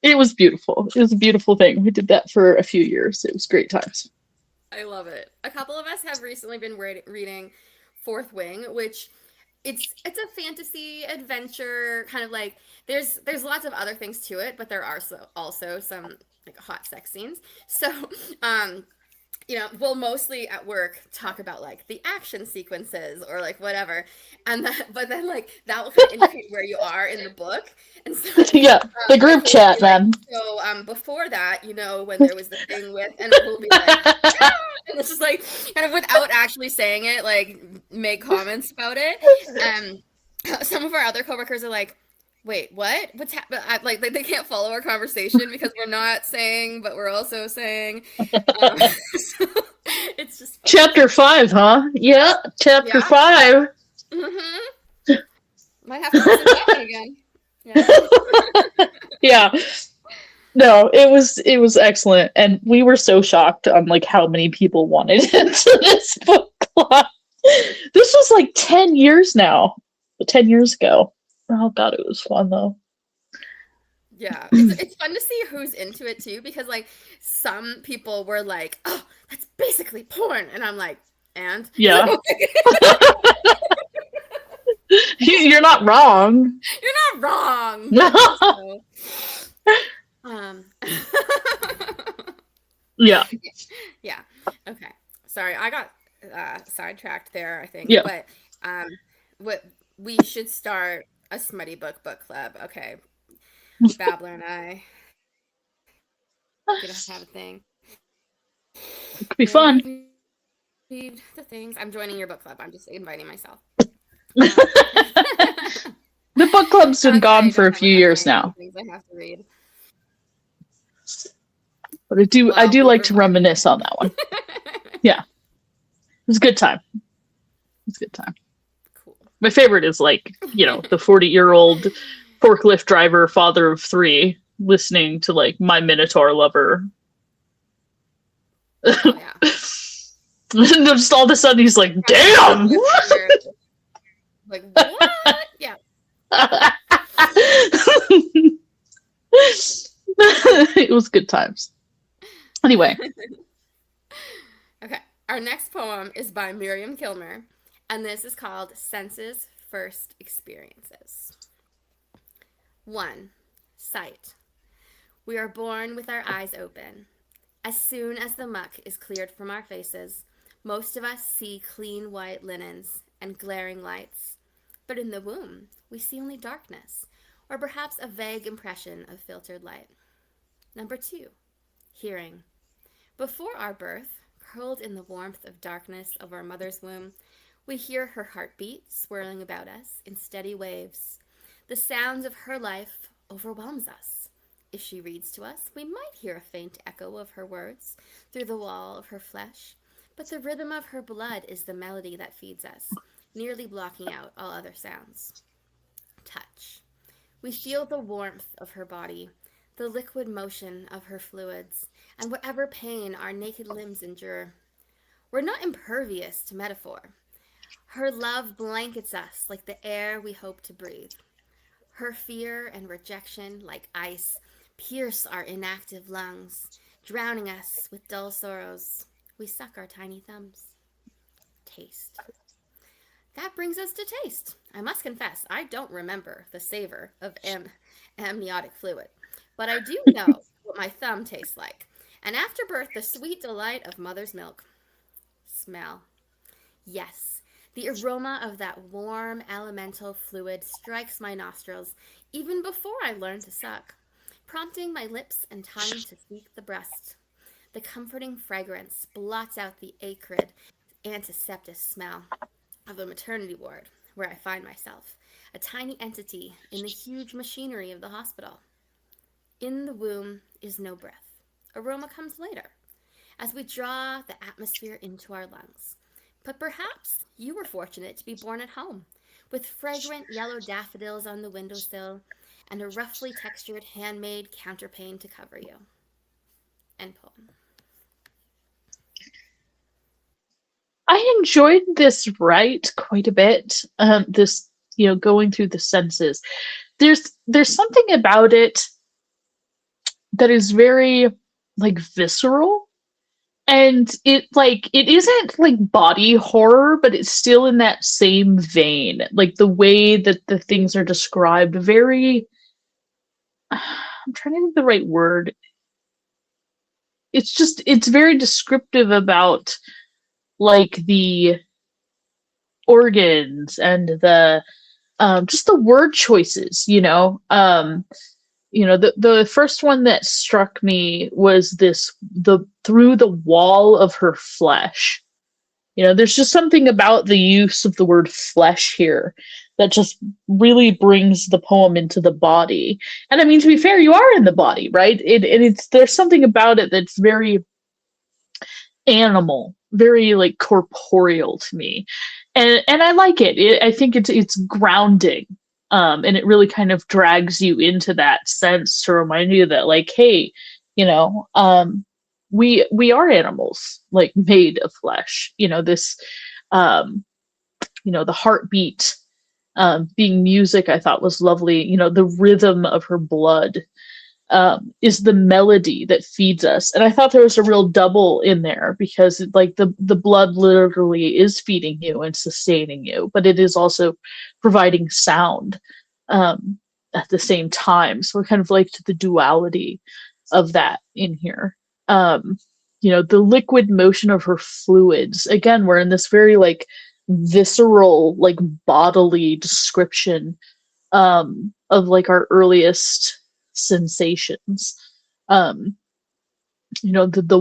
It was beautiful. It was a beautiful thing. We did that for a few years. It was great times. I love it. A couple of us have recently been reading Fourth Wing, which it's a fantasy adventure kind of like there's lots of other things to it, but there are also some like hot sex scenes. So we'll mostly at work talk about like the action sequences or like whatever, but then like that will kind of indicate where you are in the book. And so Yeah, the group chat, man. So before that, when there was the thing with, and we'll be like, ah! And it's just like kind of without actually saying it, like make comments about it. And some of our other coworkers are like, wait, what? What's happening? Like they can't follow our conversation because we're not saying, but we're also saying. So it's just fun. Chapter 5, huh? Yeah, chapter 5. Mm-hmm. Might have to listen to that one again. Yeah. Yeah. No, it was excellent, and we were so shocked on like how many people wanted into this book club. This was like 10 years now. 10 years ago. Oh God, it was fun though. Yeah, it's fun to see who's into it too, because like some people were like, "Oh, that's basically porn," and I'm like, "And?" Yeah. You're not wrong. You're not wrong. No. Yeah. Yeah. Okay. Sorry, I got sidetracked there, I think. Yeah. But what we should start a smutty book club. Okay. Babbler and I could have a thing. It could be fun. Read the things. I'm joining your book club. I'm just inviting myself. The book club's been gone for a few years now. Things I have to read. But I do like to reminisce on that one. Yeah. It was a good time. It's a good time. Cool. My favorite is like, the 40-year-old forklift driver, father of 3, listening to like My Minotaur Lover. Oh, yeah. And just all of a sudden he's like, damn! Like, what? Yeah. It was good times. Anyway. Okay. Our next poem is by Miriam Kilmer, and this is called Senses First Experiences. 1. Sight. We are born with our eyes open. As soon as the muck is cleared from our faces, most of us see clean white linens and glaring lights. But in the womb, we see only darkness, or perhaps a vague impression of filtered light. 2. Hearing. Before our birth, curled in the warmth of darkness of our mother's womb, We hear her heartbeat swirling about us in steady waves. The sounds of her life overwhelms us. If she reads to us, we might hear a faint echo of her words through the wall of her flesh, but the rhythm of her blood is the melody that feeds us, nearly blocking out all other sounds. Touch. We feel the warmth of her body, the liquid motion of her fluids, and whatever pain our naked limbs endure. We're not impervious to metaphor. Her love blankets us like the air we hope to breathe. Her fear and rejection, like ice, pierce our inactive lungs, drowning us with dull sorrows. We suck our tiny thumbs. Taste. That brings us to taste. I must confess, I don't remember the savor of amniotic fluid, but I do know what my thumb tastes like. And after birth, the sweet delight of mother's milk. Smell. Yes, the aroma of that warm elemental fluid strikes my nostrils even before I learn to suck, prompting my lips and tongue to seek the breast. The comforting fragrance blots out the acrid, antiseptic smell of a maternity ward where I find myself, a tiny entity in the huge machinery of the hospital. In the womb is no breath. Aroma comes later, as we draw the atmosphere into our lungs. But perhaps you were fortunate to be born at home, with fragrant yellow daffodils on the windowsill and a roughly textured handmade counterpane to cover you. End poem. I enjoyed this rite quite a bit. This, going through the senses. There's something about it that is very like visceral, and it isn't like body horror, but it's still in that same vein. Like the way that the things are described, very. I'm trying to think the right word. It's very descriptive about like the organs and the just the word choices, the first one that struck me was the through the wall of her flesh. There's just something about the use of the word flesh here that just really brings the poem into the body. And I mean, to be fair, you are in the body, right? There's something about it that's very animal, very like corporeal to me, and I like it. I think it's grounding, and it really kind of drags you into that sense to remind you that like, hey, we are animals, like made of flesh. This, the heartbeat, being music, I thought was lovely. The rhythm of her blood is the melody that feeds us. And I thought there was a real double in there, because like the blood literally is feeding you and sustaining you, but it is also providing sound at the same time. So I kind of liked the duality of that in here. The liquid motion of her fluids. Again, we're in this very like visceral, like bodily description of like our earliest sensations. The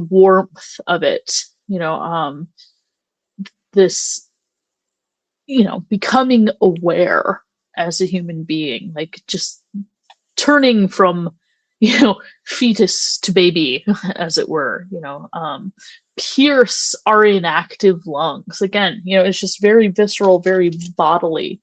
warmth of it, this, becoming aware as a human being, like just turning from, fetus to baby, as it were, pierce our inactive lungs. Again, it's just very visceral, very bodily.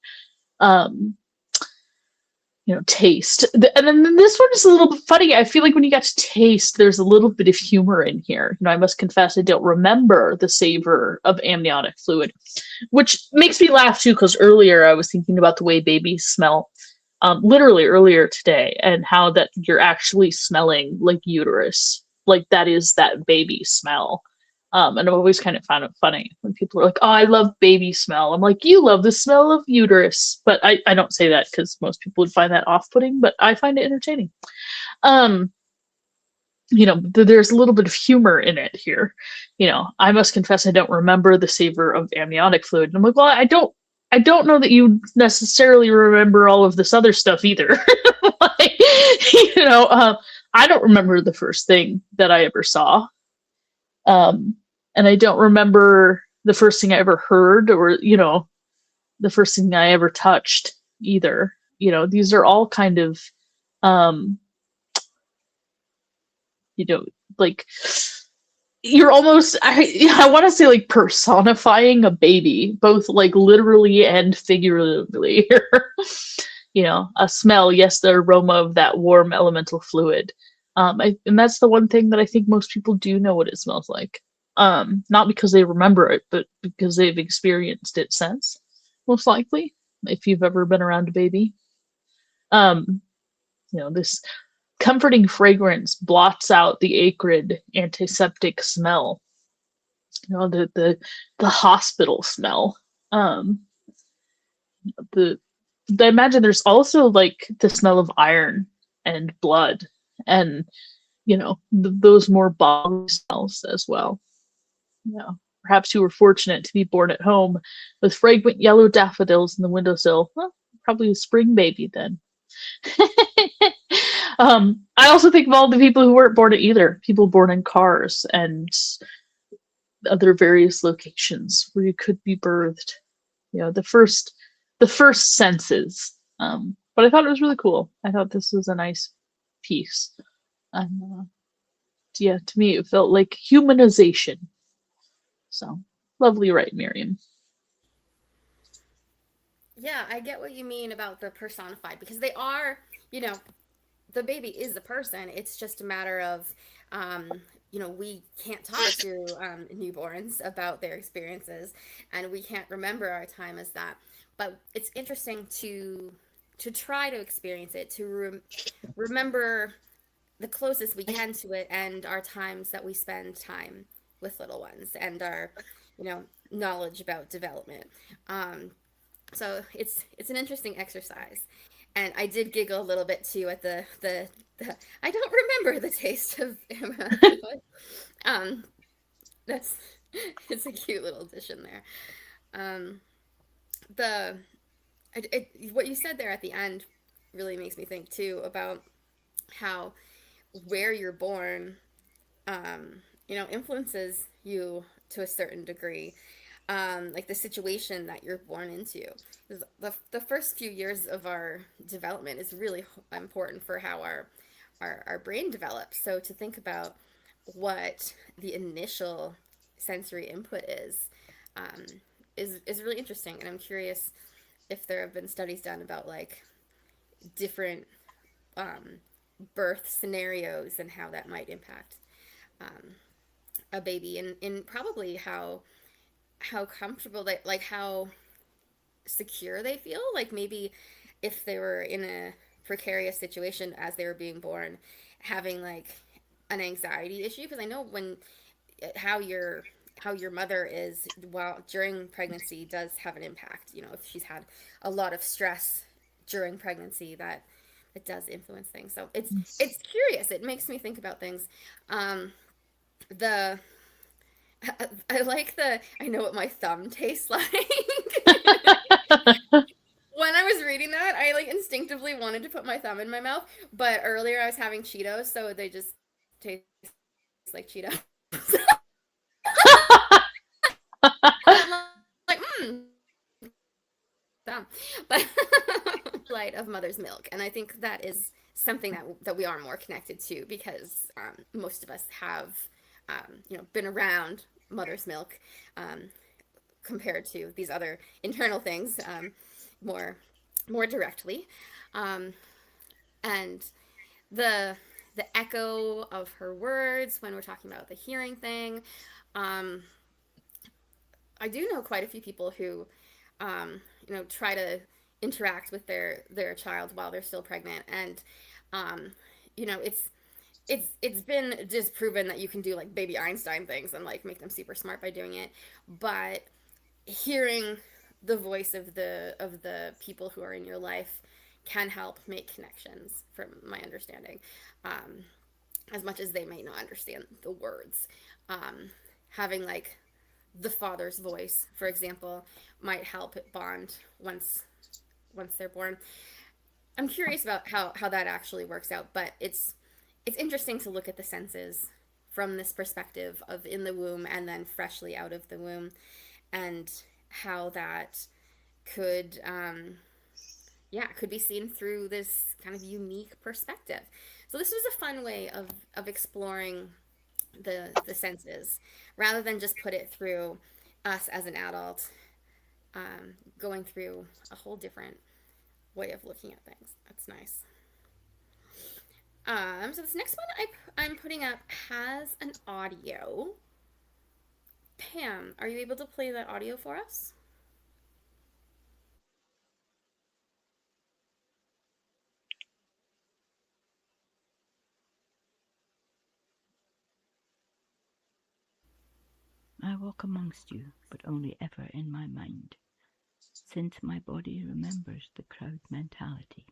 Taste. And then this one is a little bit funny. I feel like when you got to taste, there's a little bit of humor in here. I must confess I don't remember the savor of amniotic fluid, which makes me laugh too, because earlier I was thinking about the way babies smell, literally earlier today, and how that you're actually smelling like uterus. Like that is that baby smell. And I've always kind of found it funny when people are like, oh, I love baby smell. I'm like, you love the smell of uterus. But I don't say that because most people would find that off-putting, but I find it entertaining. There's a little bit of humor in it here. I must confess I don't remember the savor of amniotic fluid. And I'm like, well, I don't know that you necessarily remember all of this other stuff either. I don't remember the first thing that I ever saw. And I don't remember the first thing I ever heard, or the first thing I ever touched either. These are all kind of um you know like you're almost, I want to say, like, personifying a baby, both like literally and figuratively. A smell, yes, the aroma of that warm elemental fluid. And that's the one thing that I think most people do know what it smells like. Not because they remember it, but because they've experienced it since, most likely, if you've ever been around a baby. Um, this comforting fragrance blots out the acrid antiseptic smell. The hospital smell. The I imagine there's also like the smell of iron and blood, and those more bodily smells as well. Yeah. Perhaps you were fortunate to be born at home with fragrant yellow daffodils in the windowsill. Well, probably a spring baby then. I also think of all the people who weren't born at either. People born in cars and other various locations where you could be birthed. The first senses. But I thought it was really cool. I thought this was a nice piece. And yeah, to me it felt like humanization. So lovely, right, Miriam? Yeah, I get what you mean about the personified because they are, you know, the baby is the person. It's just a matter of, we can't talk to newborns about their experiences, and we can't remember our time as that. But it's interesting to try to experience it, to remember the closest we can to it, and our times that we spend time with little ones, and our, knowledge about development. So it's an interesting exercise, and I did giggle a little bit too at the I don't remember the taste of um that's it's a cute little addition there. Um, the what you said there at the end really makes me think too about how where you're born, influences you to a certain degree. Like the situation that you're born into. The first few years of our development is really important for how our brain develops. So to think about what the initial sensory input um, is really interesting. And I'm curious if there have been studies done about like different um, birth scenarios and how that might impact um, a baby, and probably how comfortable they, like how secure they feel, like maybe if they were in a precarious situation as they were being born, having like an anxiety issue, because I know when how your mother is while during pregnancy does have an impact. If she's had a lot of stress during pregnancy, that it does influence things. So it's curious. It makes me think about things. The I like I know what my thumb tastes like. When I was reading that, I like instinctively wanted to put my thumb in my mouth, but earlier I was having Cheetos, so they just taste like Cheetos. I'm like, thumb. But light of mother's milk, and I think that is something that we are more connected to because most of us have been around mother's milk, compared to these other internal things, more directly, and the echo of her words when we're talking about the hearing thing. Um, I do know quite a few people who, try to interact with their child while they're still pregnant, and it's been disproven that you can do like baby Einstein things and like make them super smart by doing it, but hearing the voice of the people who are in your life can help make connections, from my understanding, as much as they may not understand the words. Having like the father's voice, for example, might help it bond once they're born. I'm curious about how that actually works out, but it's interesting to look at the senses from this perspective of in the womb and then freshly out of the womb. and how that could yeah, could be seen through this kind of unique perspective. So this was a fun way of exploring the senses rather than just put it through us as an adult, going through a whole different way of looking at things. That's nice. So this next one I'm putting up has an audio. Pam, are you able to play that audio for us? I walk amongst you, but only ever in my mind, since my body remembers the crowd mentality.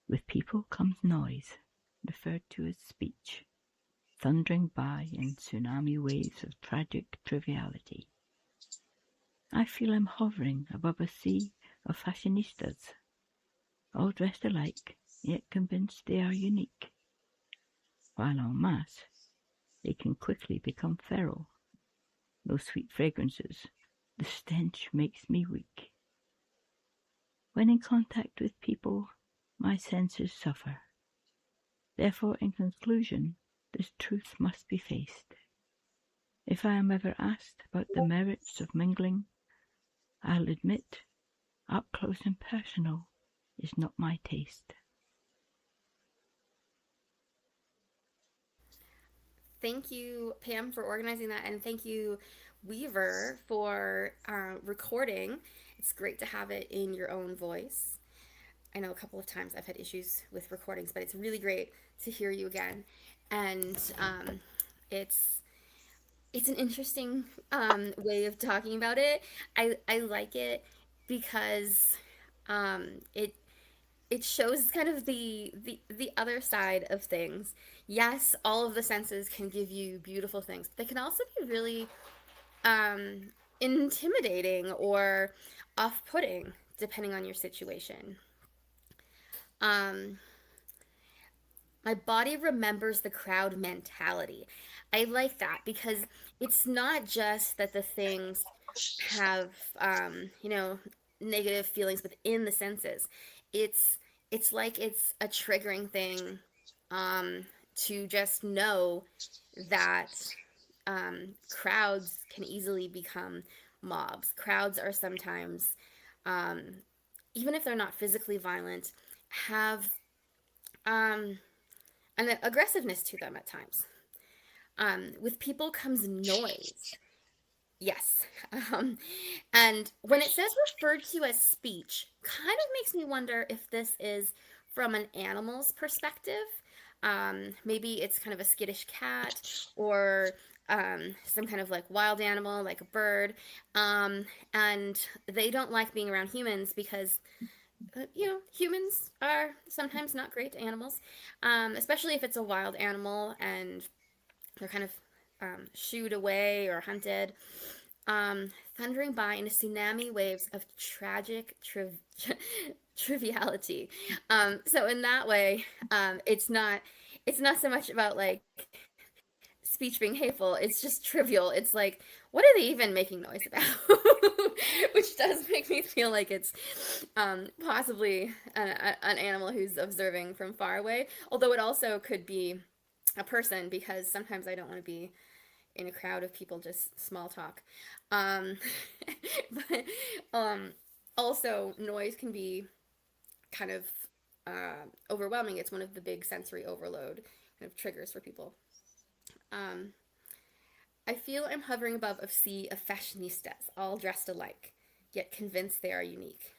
With people comes noise, referred to as speech, thundering by in tsunami waves of tragic triviality. I feel I'm hovering above a sea of fashionistas, all dressed alike, yet convinced they are unique. While en masse, they can quickly become feral. No sweet fragrances, the stench makes me weak. When in contact with people, my senses suffer. Therefore, in conclusion, this truth must be faced. If I am ever asked about the merits of mingling, I'll admit, up close and personal is not my taste. Thank you, Pam, for organizing that, and thank you, Weaver, for recording. It's great to have it in your own voice. I know a couple of times I've had issues with recordings, but it's really great to hear you again. And it's it's an interesting way of talking about it. I like it because it it shows kind of the other side of things. Yes, all of the senses can give you beautiful things, but they can also be really um, intimidating or off-putting depending on your situation. Um, my body remembers the crowd mentality. I like that because it's not just that the things have you know, negative feelings within the senses. It's it's like it's a triggering thing to just know that crowds can easily become mobs. Crowds are sometimes, um, even if they're not physically violent, have um, an aggressiveness to them at times. With people comes noise. Yes. Um, and when it says referred to as speech, kind of makes me wonder if this is from an animal's perspective. Maybe it's kind of a skittish cat or some kind of like wild animal, like a bird. And they don't like being around humans because, you know, humans are sometimes not great animals, especially if it's a wild animal and they're kind of shooed away or hunted, thundering by in tsunami waves of tragic triviality. So in that way, it's not so much about like speech being hateful. It's just trivial. It's like, what are they even making noise about? Which does make me feel like it's possibly an animal who's observing from far away. Although it also could be a person because sometimes I don't want to be in a crowd of people just small talk. Um, but also, noise can be kind of overwhelming. It's one of the big sensory overload kind of triggers for people. Um, I feel I'm hovering above a sea of fashionistas, all dressed alike, yet convinced they are unique.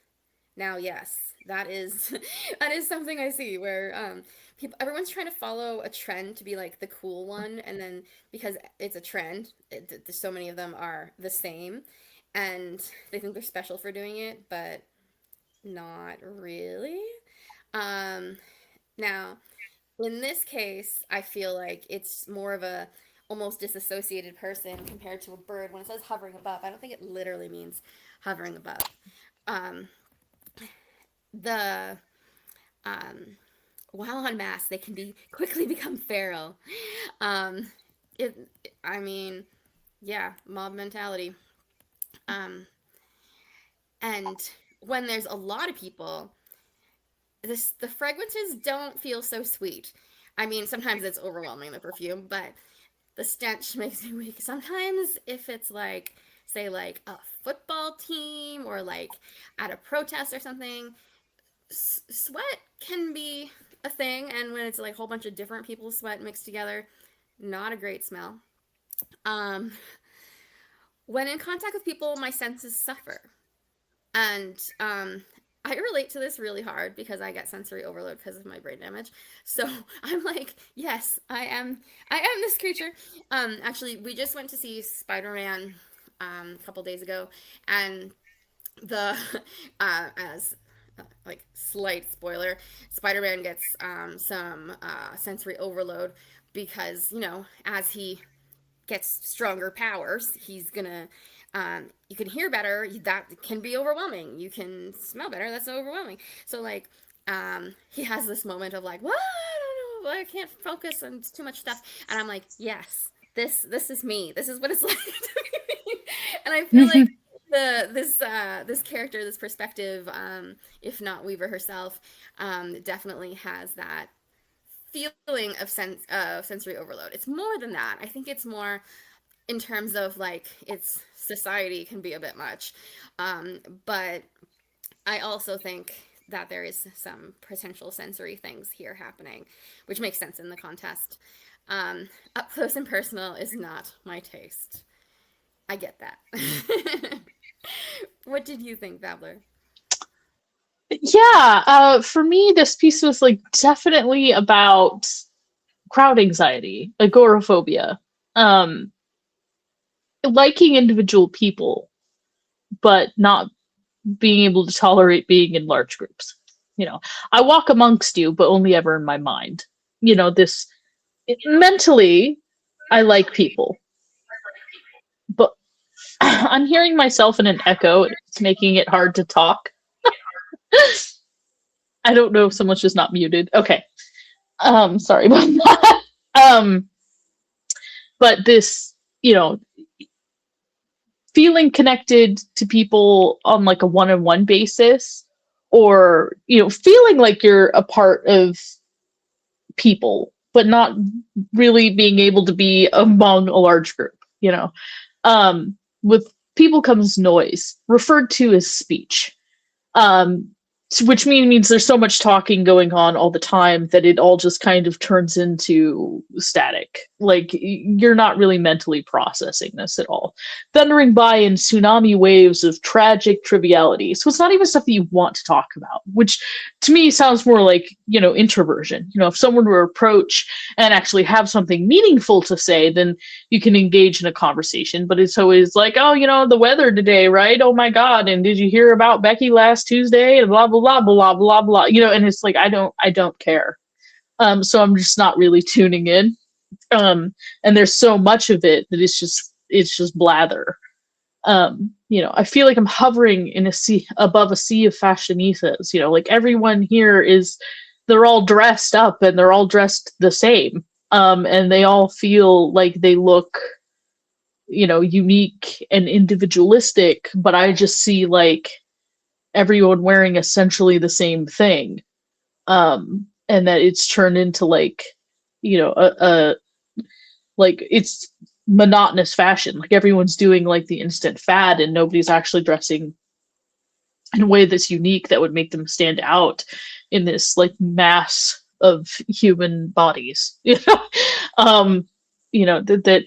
Now, yes, that is that is something I see where people everyone's trying to follow a trend to be like the cool one, and then because it's a trend, so many of them are the same, and they think they're special for doing it, but not really. Um, Now, in this case, I feel like it's more of a almost disassociated person compared to a bird. When it says hovering above, I don't think it literally means hovering above. Um, the um, while on mass, they can be quickly become feral. Um, it, I mean, yeah, mob mentality. And when there's a lot of people, the fragrances don't feel so sweet. I mean, sometimes it's overwhelming, the perfume, but the stench makes me weak. Sometimes if it's like, say, like a football team or like at a protest or something, sweat can be a thing, and when it's like a whole bunch of different people's sweat mixed together, not a great smell. Um, when in contact with people, my senses suffer. And I relate to this really hard because I get sensory overload because of my brain damage. So I'm like, yes, I am this creature. Actually, we just went to see Spider-Man a couple days ago, and the as like slight spoiler, Spider-Man gets some sensory overload because, you know, as he gets stronger powers, he's gonna you can hear better. That can be overwhelming. You can smell better. That's overwhelming. So like he has this moment of like, what? I don't know. I can't focus on too much stuff. And I'm like, yes, this is me. This is what it's like to be me. And I feel like this character, this perspective, if not Weaver herself, definitely has that feeling of sensory overload. It's more than that. I think it's more in terms of like its society can be a bit much, but I also think that there is some potential sensory things here happening, which makes sense in the contest. Up close and personal is not my taste. I get that. What did you think, Babbler? Yeah, for me, this piece was like definitely about crowd anxiety, agoraphobia, um, liking individual people, but not being able to tolerate being in large groups. You know, I walk amongst you, but only ever in my mind. You know, mentally, I like people, but I'm hearing myself in an echo. It's making it hard to talk. I don't know if someone's just not muted. Okay. Sorry about that. But this, you know, feeling connected to people on like a one-on-one basis, or, you know, feeling like you're a part of people, but not really being able to be among a large group, you know. With people comes noise, referred to as speech. Um, which means there's so much talking going on all the time that it all just kind of turns into static. Like you're not really mentally processing this at all. Thundering by in tsunami waves of tragic triviality. So it's not even stuff that you want to talk about, which to me sounds more like, you know, introversion. You know, if someone were to approach and actually have something meaningful to say, then you can engage in a conversation. But it's always like, oh, you know, the weather today, right? Oh my God. And did you hear about Becky last Tuesday? And blah, blah, blah, blah, blah, blah, you know, and it's like, I don't care. So I'm just not really tuning in. And there's so much of it that it's just blather. You know, I feel like I'm hovering in above a sea of fashionistas, you know, like everyone here they're all dressed up and they're all dressed the same. And they all feel like they look, you know, unique and individualistic, but I just see like everyone wearing essentially the same thing. And that it's turned into like, you know, like it's monotonous fashion. Like everyone's doing like the instant fad and nobody's actually dressing in a way that's unique that would make them stand out in this like mass of human bodies. You know, you know, that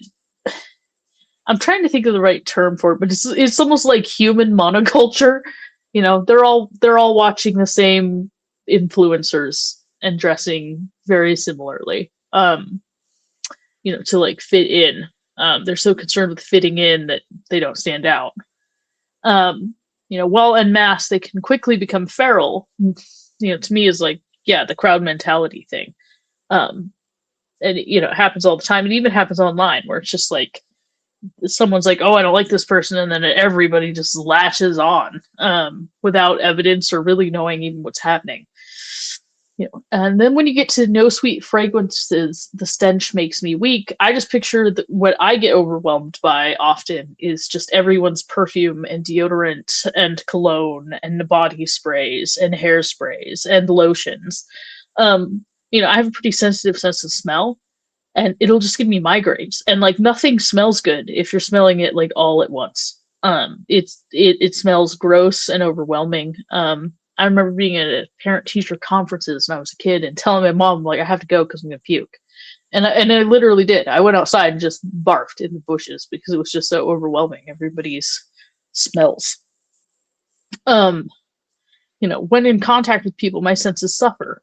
I'm trying to think of the right term for it, but it's almost like human monoculture. You know, they're all watching the same influencers and dressing very similarly. You know, to like fit in. They're so concerned with fitting in that they don't stand out. You know, while en masse, they can quickly become feral. You know, to me is like, yeah, the crowd mentality thing. And you know, it happens all the time. It even happens online where it's just like someone's like, oh, I don't like this person, and then everybody just latches on without evidence or really knowing even what's happening. And then when you get to no sweet fragrances, the stench makes me weak. I just picture that what I get overwhelmed by often is just everyone's perfume and deodorant and cologne and body sprays and hairsprays and lotions. I have a pretty sensitive sense of smell, and it'll just give me migraines. And like nothing smells good if you're smelling it like all at once. It smells gross and overwhelming. I remember being at parent teacher conferences when I was a kid and telling my mom like I have to go because I'm gonna puke, and I literally did. I went outside and just barfed in the bushes because it was just so overwhelming. Everybody's smells. When in contact with people, my senses suffer.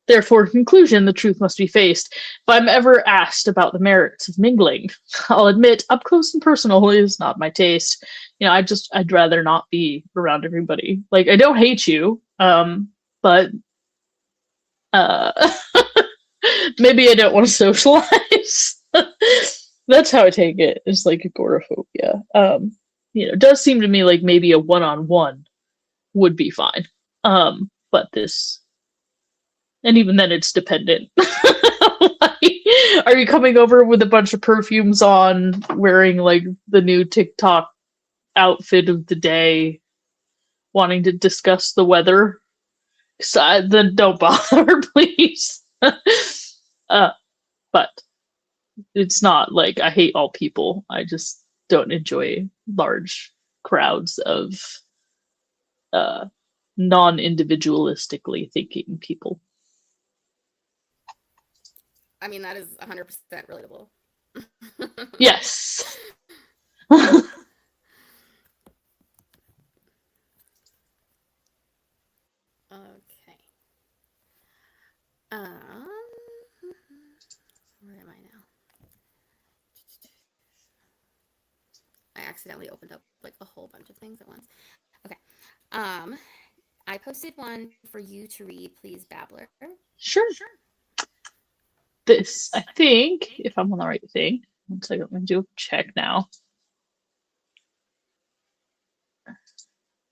Therefore, in conclusion, the truth must be faced. If I'm ever asked about the merits of mingling, I'll admit up close and personal is not my taste. I'd rather not be around everybody. Like, I don't hate you, but maybe I don't want to socialize. That's how I take it. It's like agoraphobia. It does seem to me like maybe a one-on-one would be fine. But this, and even then it's dependent. Like, are you coming over with a bunch of perfumes on, wearing like the new TikTok outfit of the day, wanting to discuss the weather? Then don't bother, please. But it's not like I hate all people. I just don't enjoy large crowds of non-individualistically thinking people. I mean, that is 100% relatable. Yes. Okay. Where am I now? I accidentally opened up like a whole bunch of things at once. Okay. I posted one for you to read, please, Babbler. Sure. This, I think, if I'm on the right thing. One second, let me do a check now.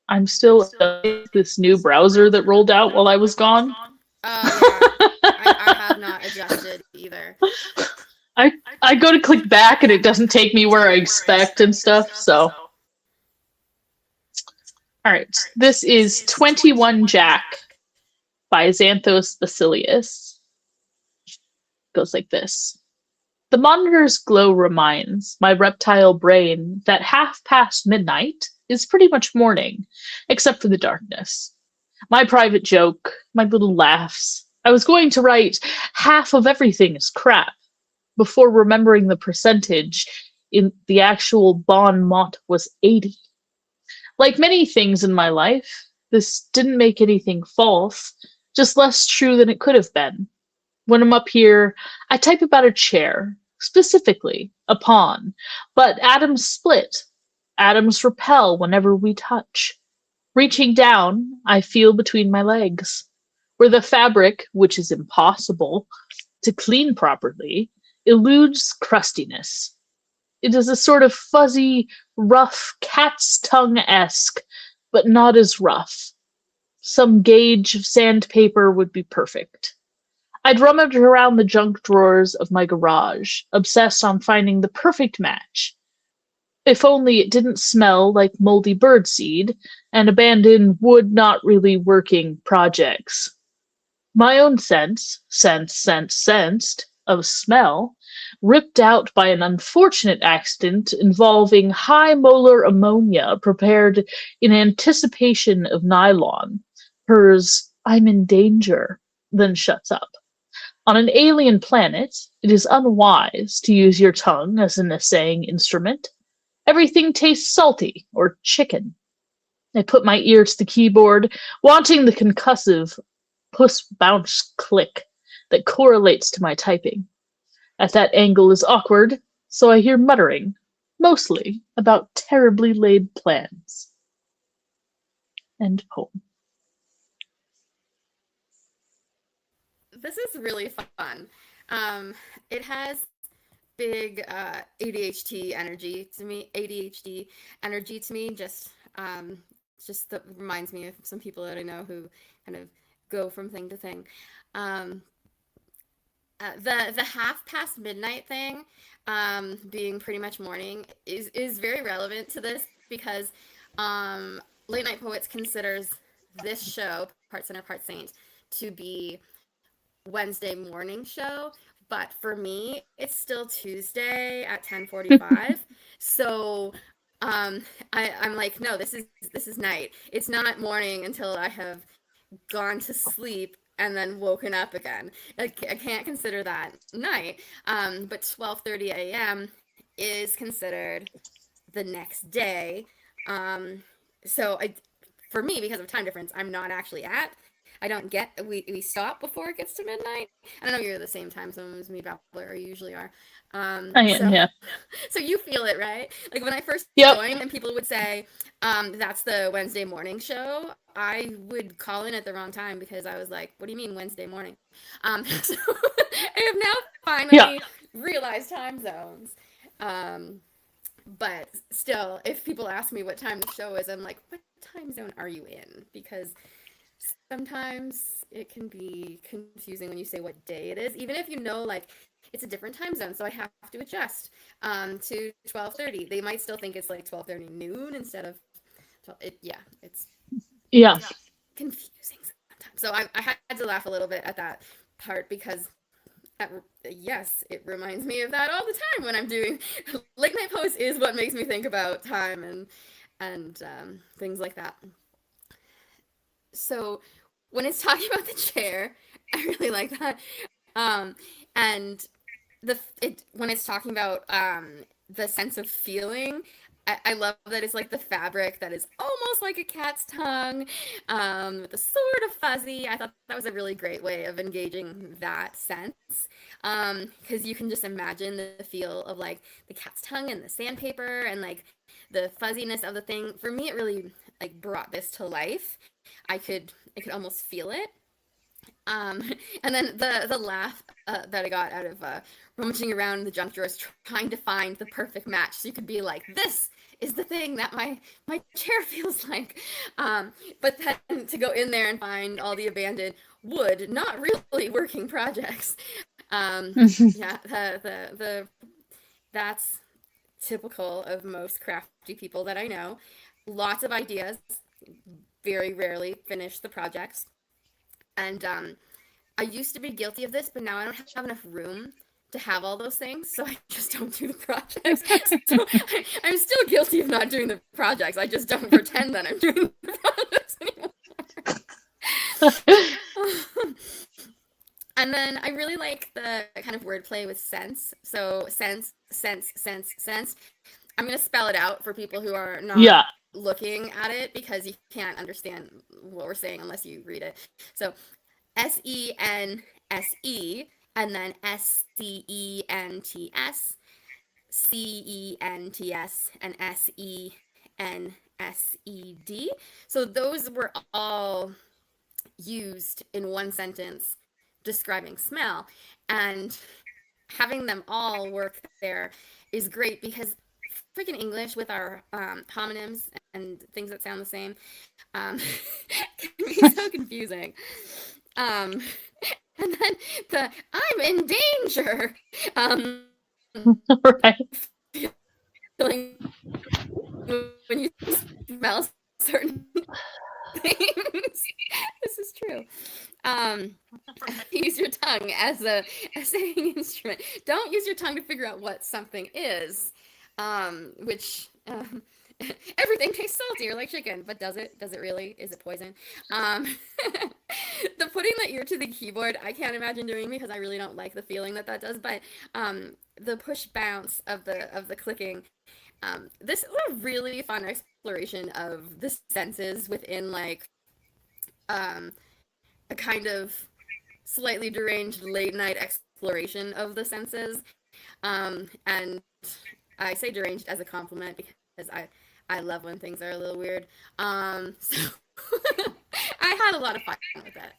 I'm still this new browser that rolled out while I was gone. Yeah. I have not adjusted either. I go to click back and it doesn't take me where I expect and stuff, so. Alright, this is 21 Jack by Xanthos Basilius. Goes like this. The monitor's glow reminds my reptile brain that half past midnight is pretty much morning, except for the darkness. My private joke, my little laughs. I was going to write half of everything is crap before remembering the percentage in the actual bon mot was 80. Like many things in my life, this didn't make anything false, just less true than it could have been. When I'm up here, I type about a chair, specifically a pawn, but atoms split. Atoms repel whenever we touch. Reaching down, I feel between my legs, where the fabric, which is impossible to clean properly, eludes crustiness. It is a sort of fuzzy, rough, cat's tongue-esque, but not as rough. Some gauge of sandpaper would be perfect. I'd rummage around the junk drawers of my garage, obsessed on finding the perfect match. If only it didn't smell like moldy birdseed and abandoned wood not really working projects. My own sensed of smell, ripped out by an unfortunate accident involving high molar ammonia prepared in anticipation of nylon. Hers, I'm in danger, then shuts up. On an alien planet, it is unwise to use your tongue as an assaying instrument. Everything tastes salty or chicken. I put my ear to the keyboard, wanting the concussive puss bounce click that correlates to my typing. At that angle is awkward, so I hear muttering, mostly about terribly laid plans. End poem. This is really fun. It has big ADHD energy to me. Just that reminds me of some people that I know who kind of go from thing to thing. Um, the half past midnight thing, being pretty much morning, is very relevant to this because Late Night Poets considers this show, Part Sinner, Part Saint, to be Wednesday morning show, but for me, it's still Tuesday at 10:45. So I'm like, no, this is night. It's not morning until I have gone to sleep and then woken up again. I can't consider that night. But 12:30 a.m. is considered the next day. So for me, because of time difference, I'm not actually at. I don't get. We stop before it gets to midnight. I don't know. You're the same time zone as me, Babbler, or you usually are. I So am, yeah. so you feel it, right? Like when I first Yep. joined and people would say, that's the Wednesday morning show, I would call in at the wrong time because I was like, what do you mean Wednesday morning? So I have now Yeah. finally realized time zones. But still, if people ask me what time the show is, I'm like, what time zone are you in? Because sometimes it can be confusing when you say what day it is, even if you know, like, it's a different time zone, so I have to adjust to 12:30. They might still think it's like 12:30 noon instead of 12. It's Yeah. confusing sometimes. So I had to laugh a little bit at that part because yes, it reminds me of that all the time when I'm doing late night posts. Is what makes me think about time and things like that. So when it's talking about the chair, I really like that. Um, and when it's talking about the sense of feeling, I love that it's like the fabric that is almost like a cat's tongue, with a sort of fuzzy. I thought that was a really great way of engaging that sense, because you can just imagine the feel of like the cat's tongue and the sandpaper and like the fuzziness of the thing. For me, it really like brought this to life. I could almost feel it. Um, and then the laugh that I got out of rummaging around the junk drawers trying to find the perfect match, so you could be like, this is the thing that my chair feels like. But then to go in there and find all the abandoned wood, not really working projects. Yeah, the that's typical of most crafty people that I know. Lots of ideas, very rarely finish the projects. And I used to be guilty of this, but now I don't have enough room to have all those things, so I just don't do the projects. So I'm still guilty of not doing the projects. I just don't pretend that I'm doing the projects anymore. And then I really like the kind of wordplay with sense. So sense, sense, sense, sense. I'm going to spell it out for people who are not Yeah. looking at it because you can't understand what we're saying unless you read it. So SENSE and then SCENTS, CENTS, and SENSED. So those were all used in one sentence describing smell, and having them all work there is great because freaking English with our homonyms and things that sound the same can be so confusing. And then the I'm in danger. Right. Feeling when you smell certain things. This is true. Use your tongue as a saying instrument. Don't use your tongue to figure out what something is. Which everything tastes saltier like chicken, but does it? Does it really? Is it poison? The putting the ear to the keyboard, I can't imagine doing because I really don't like the feeling that does. But the push bounce of the clicking. This is a really fun exploration of the senses within like a kind of slightly deranged late night exploration of the senses. And I say deranged as a compliment because I love when things are a little weird. So I had a lot of fun with that.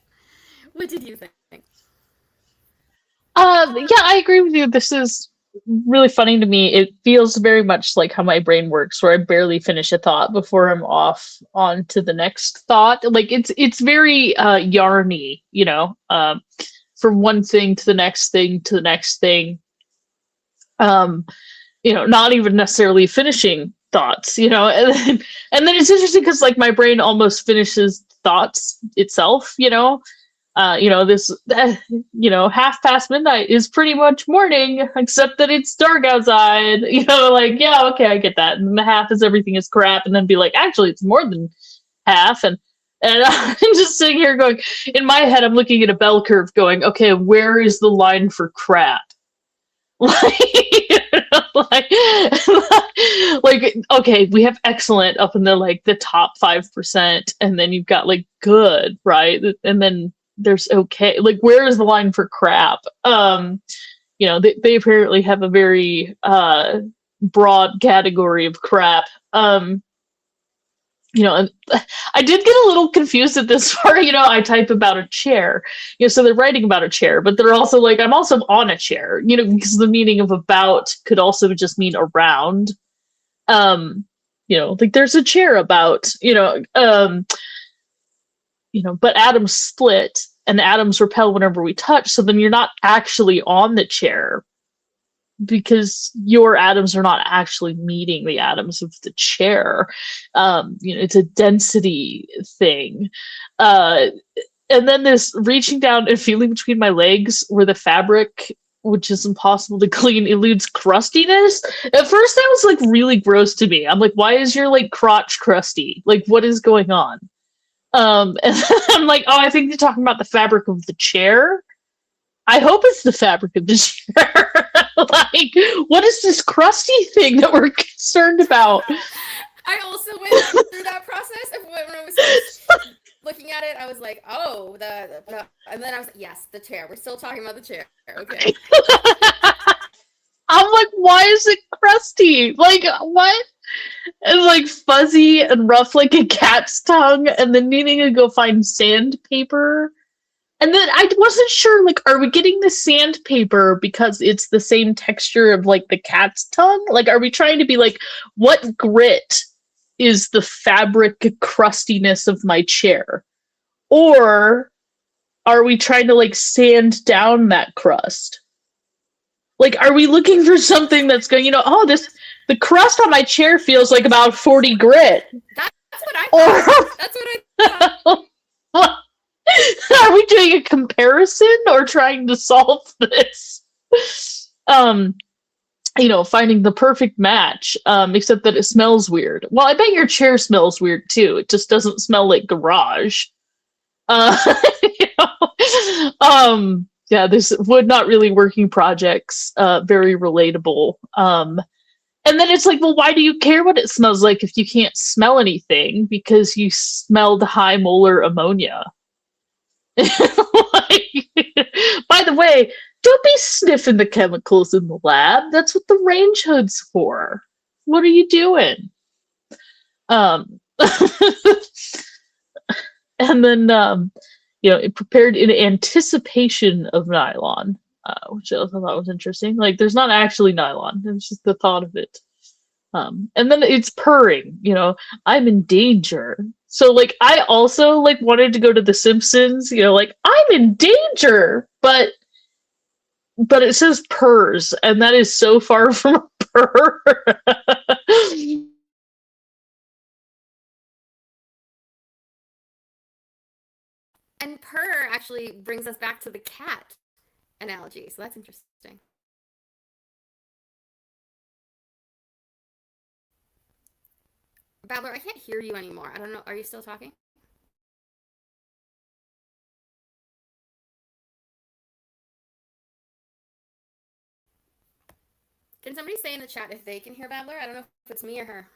What did you think? Yeah, I agree with you. This is really funny to me. It feels very much like how my brain works, where I barely finish a thought before I'm off on to the next thought. Like it's very yarny, from one thing to the next thing to the next thing. Um, not even necessarily finishing thoughts, and then it's interesting because like my brain almost finishes thoughts itself, this, half past midnight is pretty much morning, except that it's dark outside, like, yeah, okay, I get that. And the half is everything is crap. And then be like, actually, it's more than half. And I'm just sitting here going, in my head, I'm looking at a bell curve going, okay, where is the line for crap? Like, like, okay, we have excellent up in the top 5%, and then you've got like good, right? And then there's okay. Like, where is the line for crap? They apparently have a very broad category of crap. And I did get a little confused at this part. I type about a chair, so they're writing about a chair, but they're also like, I'm also on a chair, because the meaning of about could also just mean around. Like there's a chair about, but atoms split and atoms repel whenever we touch. So then you're not actually on the chair, because your atoms are not actually meeting the atoms of the chair. It's a density thing. And then this reaching down and feeling between my legs where the fabric, which is impossible to clean, eludes crustiness. At first that was like really gross to me. I'm like, why is your like crotch crusty? Like, what is going on? And then I'm like, oh, I think you're talking about the fabric of the chair. I hope it's the fabric of the chair. Like, what is this crusty thing that we're concerned about? I also went through that process of when I was looking at it. I was like, oh, and then I was like, yes, the chair. We're still talking about the chair. Okay. I'm like, why is it crusty? Like, what? And like fuzzy and rough like a cat's tongue, and then needing to go find sandpaper. And then I wasn't sure, like, are we getting the sandpaper because it's the same texture of, like, the cat's tongue? Like, are we trying to be like, what grit is the fabric crustiness of my chair? Or are we trying to, like, sand down that crust? Like, are we looking for something that's going, the crust on my chair feels like about 40 grit. That's what I thought. That's what I thought. Are we doing a comparison or trying to solve this? Finding the perfect match, except that it smells weird. Well, I bet your chair smells weird too. It just doesn't smell like garage. This wood not really working projects, very relatable. And then it's like, well, why do you care what it smells like if you can't smell anything because you smelled high molar ammonia? By the way, don't be sniffing the chemicals in the lab. That's what the range hood's for. What are you doing? And then it prepared in anticipation of nylon, which I thought was interesting. Like, there's not actually nylon; it's just the thought of it. And then it's purring. I'm in danger. So, like, I also, like, wanted to go to The Simpsons, like, I'm in danger, but it says purrs, and that is so far from a purr. And purr actually brings us back to the cat analogy, so that's interesting. Babbler, I can't hear you anymore. I don't know. Are you still talking? Can somebody say in the chat if they can hear Babbler? I don't know if it's me or her.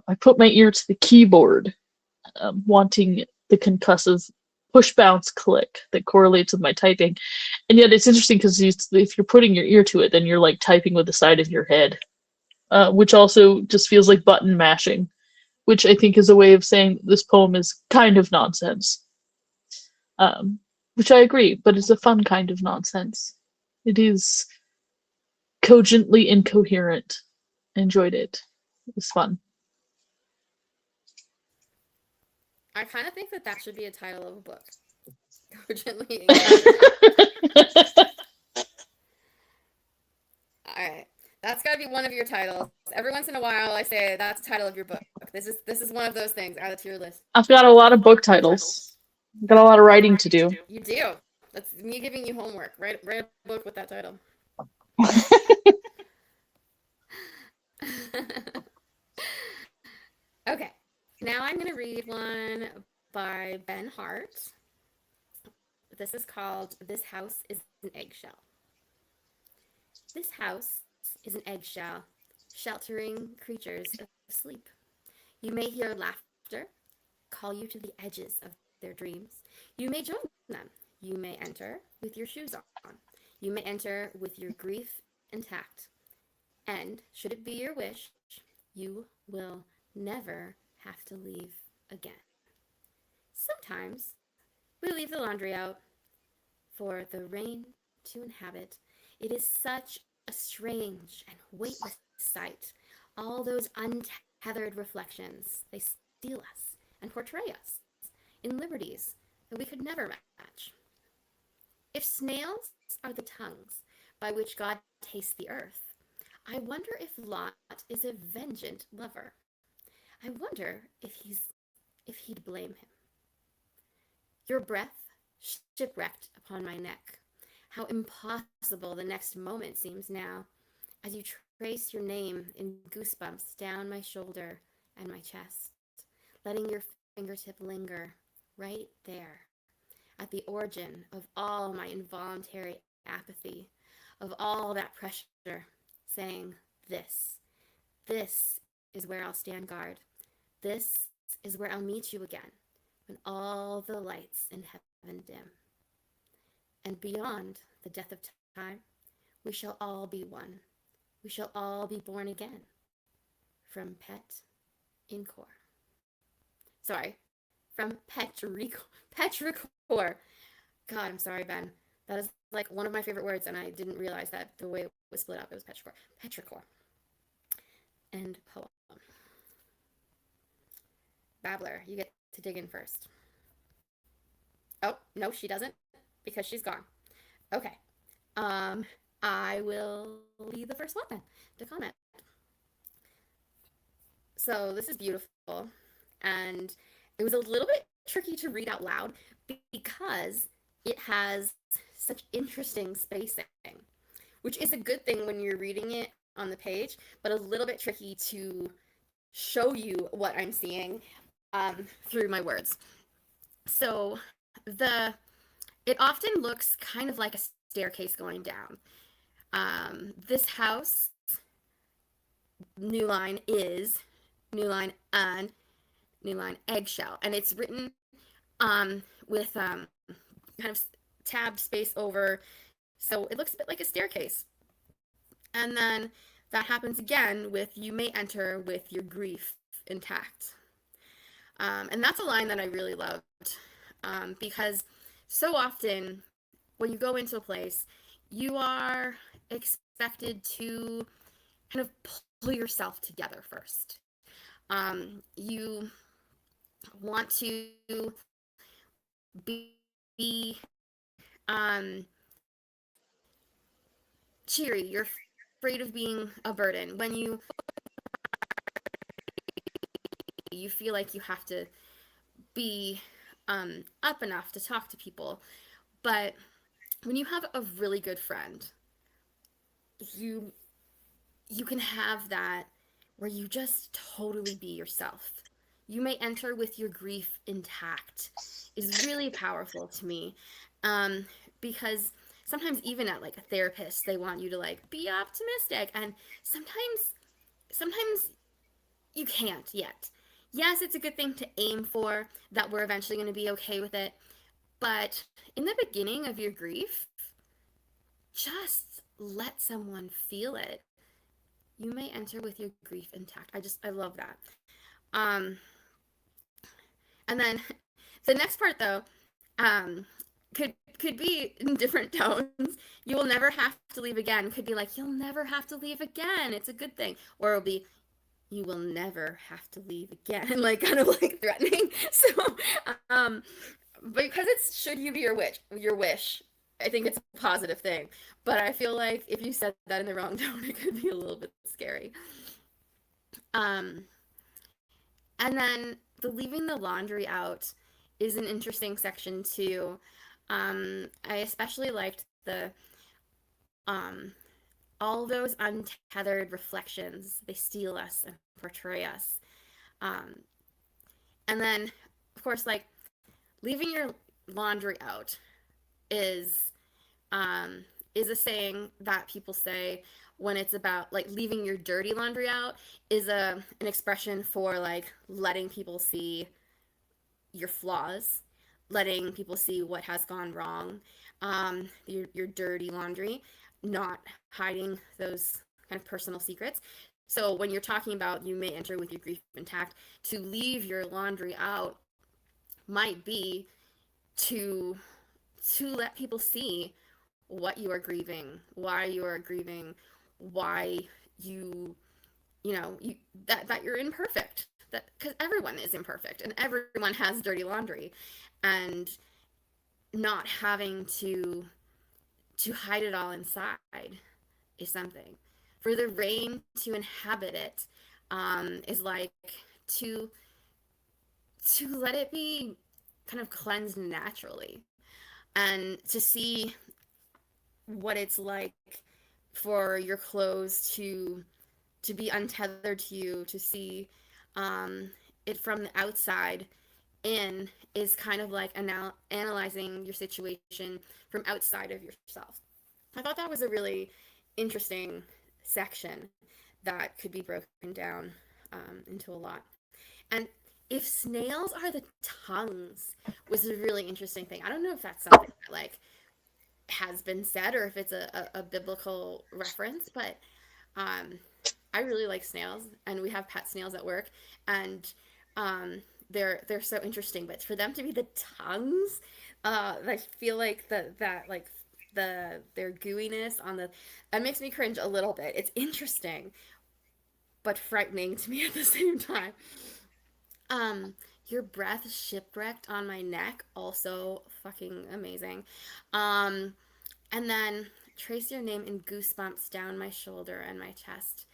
I put my ear to the keyboard, wanting the concussive push bounce click that correlates with my typing. And yet it's interesting because if you're putting your ear to it, then you're like typing with the side of your head, which also just feels like button mashing. which I think is a way of saying this poem is kind of nonsense. Which I agree, but it's a fun kind of nonsense. It is cogently incoherent. I enjoyed it. It was fun. I kind of think that should be a title of a book. Cogently incoherent. All right. That's got to be one of your titles. Every once in a while, I say that's the title of your book. This is one of those things. Add it to your list. I've got a lot of book titles. I've got a lot of writing to do. You do. That's me giving you homework. Write a book with that title. Okay. Now I'm going to read one by Ben Hart. This is called This House is an Eggshell. This house is an eggshell, sheltering creatures asleep. You may hear laughter call you to the edges of their dreams. You may join them. You may enter with your shoes on. You may enter with your grief intact. And, should it be your wish, you will never have to leave again. Sometimes we leave the laundry out for the rain to inhabit. It is such a strange and weightless sight. All those untethered reflections, they steal us and portray us in liberties that we could never match. If snails are the tongues by which God tastes the earth, I wonder if Lot is a vengeant lover. I wonder if he'd blame him. Your breath shipwrecked upon my neck. How impossible the next moment seems now, as you trace your name in goosebumps down my shoulder and my chest, letting your fingertip linger right there, at the origin of all my involuntary apathy, of all that pressure, saying, this is where I'll stand guard. This is where I'll meet you again, when all the lights in heaven dim. And beyond the death of time, we shall all be one. We shall all be born again. From Petrichor. Sorry, from Petrichor. God, I'm sorry, Ben. That is like one of my favorite words, and I didn't realize that the way it was split up, it was Petrichor. Petrichor. End poem. Babbler, you get to dig in first. Oh, no, she doesn't, because she's gone. Okay. I will be the first one then to comment. So this is beautiful, and it was a little bit tricky to read out loud because it has such interesting spacing, which is a good thing when you're reading it on the page, but a little bit tricky to show you what I'm seeing through my words. So it often looks kind of like a staircase going down. This house, new line is, new line and, new line eggshell. And it's written with kind of tabbed space over, so it looks a bit like a staircase. And then that happens again with, you may enter with your grief intact. And that's a line that I really loved because so often when you go into a place, you are expected to kind of pull yourself together first. You want to be cheery. You're afraid of being a burden. When you feel like you have to be up enough to talk to people. But when you have a really good friend, you can have that where you just totally be yourself. You may enter with your grief intact is really powerful to me, because sometimes even at like a therapist, they want you to like be optimistic, and sometimes you can't yet. Yes, it's a good thing to aim for, that we're eventually going to be okay with it, but in the beginning of your grief, just let someone feel it. You may enter with your grief intact. I love that. Um, and then the next part though, um, could be in different tones. You will never have to leave again. Could be like, you'll never have to leave again. It's a good thing. Or it'll be, you will never have to leave again. Like kind of like threatening. So, because it's should you be your wish. I think it's a positive thing. But I feel like if you said that in the wrong tone, it could be a little bit scary. And then the leaving the laundry out is an interesting section too. I especially liked the all those untethered reflections. They steal us and portray us. And then, of course, like leaving your laundry out is a saying that people say when it's about like leaving your dirty laundry out is an expression for like letting people see your flaws, letting people see what has gone wrong, your dirty laundry, not hiding those kind of personal secrets. So when you're talking about you may enter with your grief intact, to leave your laundry out might be to let people see what you are grieving, why you are grieving, why you that you're imperfect, that because everyone is imperfect and everyone has dirty laundry, and not having to hide it all inside is something. For the rain to inhabit it is like to let it be kind of cleansed naturally, and to see what it's like for your clothes to be untethered to you, to see it from the outside in is kind of like analyzing your situation from outside of yourself. I thought that was a really interesting section that could be broken down into a lot. And if snails are the tongues was a really interesting thing. I don't know if that's something that like has been said or if it's a biblical reference, but I really like snails, and we have pet snails at work, and they're so interesting. But for them to be the tongues, I feel like their gooiness on that makes me cringe a little bit. It's interesting, but frightening to me at the same time. Your breath shipwrecked on my neck, also fucking amazing. And then trace your name in goosebumps down my shoulder and my chest.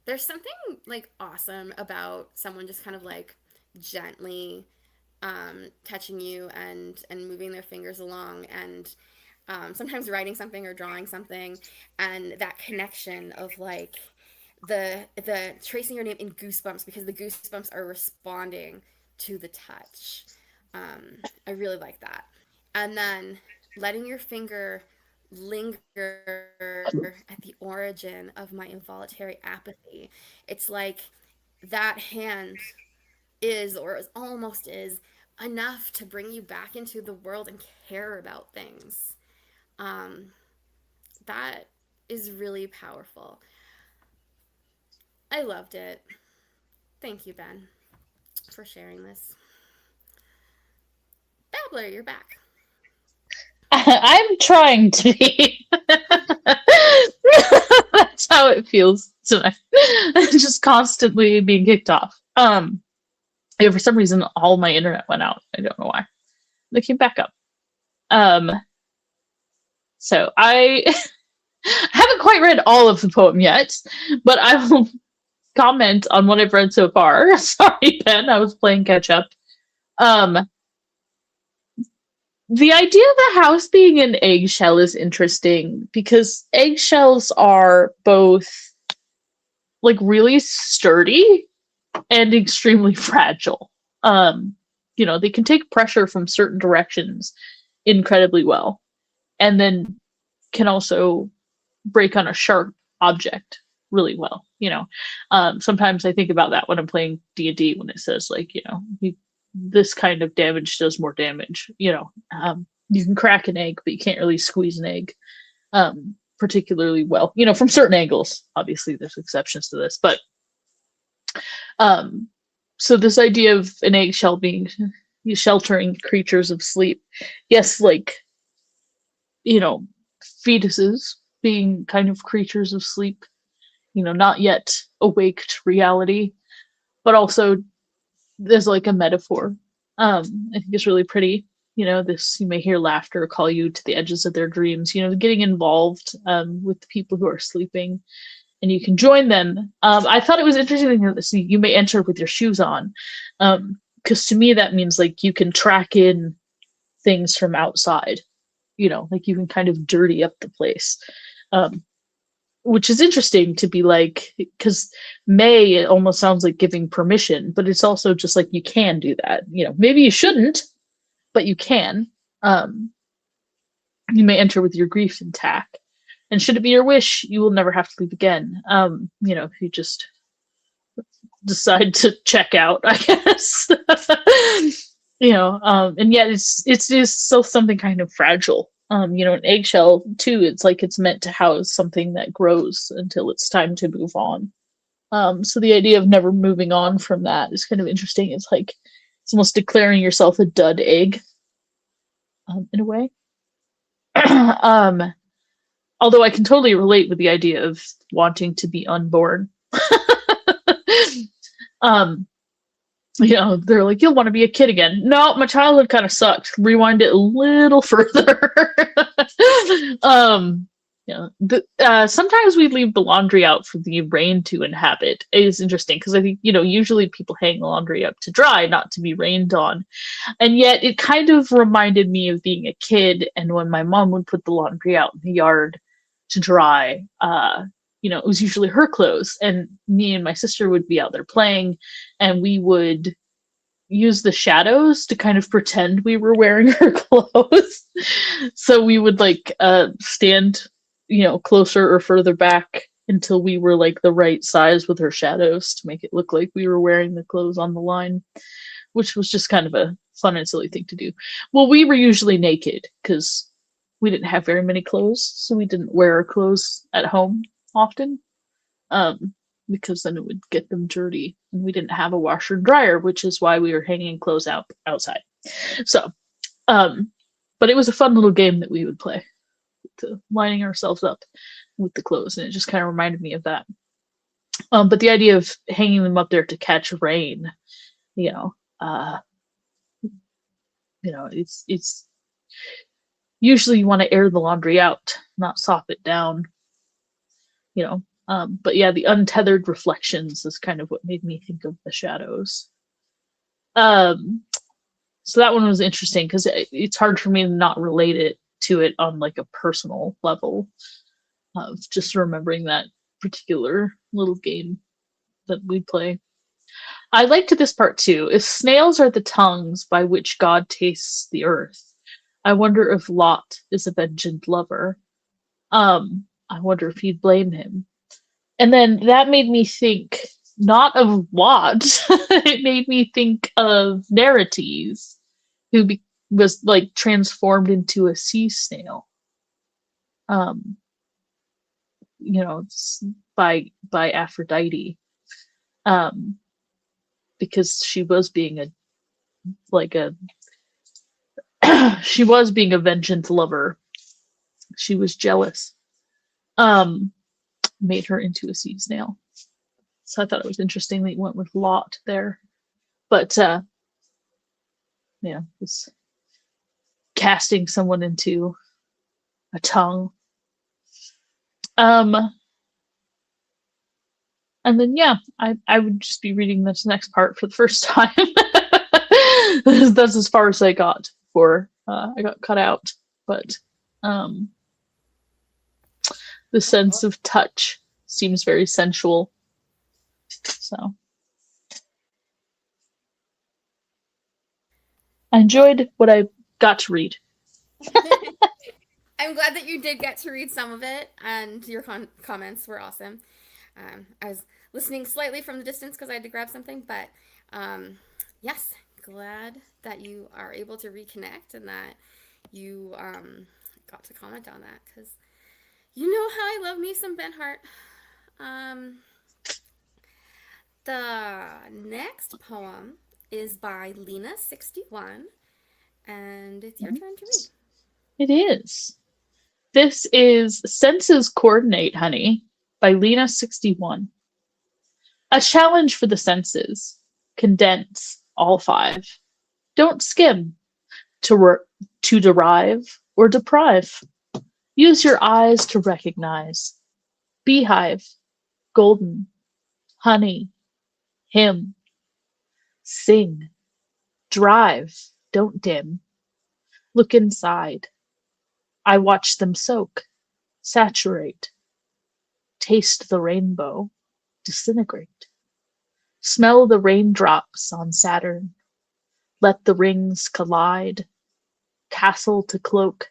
There's something like awesome about someone just kind of like gently touching you and moving their fingers along, and sometimes writing something or drawing something, and that connection of like the tracing your name in goosebumps because the goosebumps are responding to the touch. I really like that. And then letting your finger linger at the origin of my involuntary apathy. It's like that hand is, or is almost is, enough to bring you back into the world and care about things. That is really powerful. I loved it. Thank you, Ben, for sharing this. Babbler, you're back. I'm trying to be. That's how it feels tonight. Just constantly being kicked off. Yeah, for some reason, all my internet went out. I don't know why. They came back up. So I haven't quite read all of the poem yet, but I will comment on what I've read so far. Sorry, Ben, I was playing catch up. The idea of the house being an eggshell is interesting because eggshells are both like really sturdy and extremely fragile. They can take pressure from certain directions incredibly well, and then can also break on a sharp object really well. Sometimes I think about that when I'm playing D&D when it says like, this kind of damage does more damage. You can crack an egg, but you can't really squeeze an egg particularly well. From certain angles. Obviously, there's exceptions to this, but So this idea of an eggshell being sheltering creatures of sleep, yes, like, you know, fetuses being kind of creatures of sleep, you know, not yet awake to reality, but also there's like a metaphor. I think it's really pretty. You know, this, you may hear laughter call you to the edges of their dreams, you know, getting involved with the people who are sleeping, and you can join them. I thought it was interesting that this, you may enter with your shoes on, because to me that means like you can track in things from outside, you know, like you can kind of dirty up the place. Um, which is interesting to be like, because may, it almost sounds like giving permission, but it's also just like you can do that. You know, maybe you shouldn't, but you can. Um, you may enter with your grief intact, and should it be your wish, you will never have to leave again. You know, if you just decide to check out, I guess. You know, and yet it's just still something kind of fragile. You know, an eggshell too, it's like it's meant to house something that grows until it's time to move on. So the idea of never moving on from that is kind of interesting. It's like it's almost declaring yourself a dud egg, in a way. um, Although I can totally relate with the idea of wanting to be unborn. um, you know, they're like, you'll want to be a kid again. No, my childhood kind of sucked. Rewind it a little further. um, Sometimes we leave the laundry out for the rain to inhabit. It is interesting because I think, you know, usually people hang the laundry up to dry, not to be rained on. And yet it kind of reminded me of being a kid, and when my mom would put the laundry out in the yard to dry, you know, it was usually her clothes, and me and my sister would be out there playing, and we would use the shadows to kind of pretend we were wearing her clothes. So we would like stand, you know, closer or further back until we were like the right size with her shadows to make it look like we were wearing the clothes on the line, which was just kind of a fun and silly thing to do. Well, we were usually naked because we didn't have very many clothes, so we didn't wear our clothes at home often, because then it would get them dirty, and we didn't have a washer and dryer, which is why we were hanging clothes out outside. So, but it was a fun little game that we would play, to lining ourselves up with the clothes, and it just kind of reminded me of that. But the idea of hanging them up there to catch rain, you know, it's usually you want to air the laundry out, not sop it down, you know. But yeah, the untethered reflections is kind of what made me think of the shadows. So that one was interesting because it's hard for me to not relate it to it on like a personal level of just remembering that particular little game that we play. I liked this part too. If snails are the tongues by which God tastes the earth, I wonder if Lot is a vengeant lover. I wonder if he'd blame him. And then that made me think not of Lot. It made me think of Narites, who was like transformed into a sea snail. You know, by Aphrodite, because she was being she was being a vengeance lover. She was jealous. Made her into a sea snail. So I thought it was interesting that you went with Lot there. But yeah, it's casting someone into a tongue. And then yeah, I would just be reading this next part for the first time. That's as far as I got before I got cut out. But the sense of touch seems very sensual. So I enjoyed what I got to read. I'm glad that you did get to read some of it, and your comments were awesome. I was listening slightly from the distance because I had to grab something, but yes, glad that you are able to reconnect and that you got to comment on that, because you know how I love me some Ben Hart. The next poem is by Lena61, and it's your turn to read. It is. This is Senses Coordinate, Honey by Lena61. A challenge for the senses. Condense all five. Don't skim to derive or deprive. Use your eyes to recognize. Beehive, golden, honey, hymn. Sing, drive, don't dim. Look inside. I watch them soak, saturate. Taste the rainbow, disintegrate. Smell the raindrops on Saturn. Let the rings collide. Castle to cloak,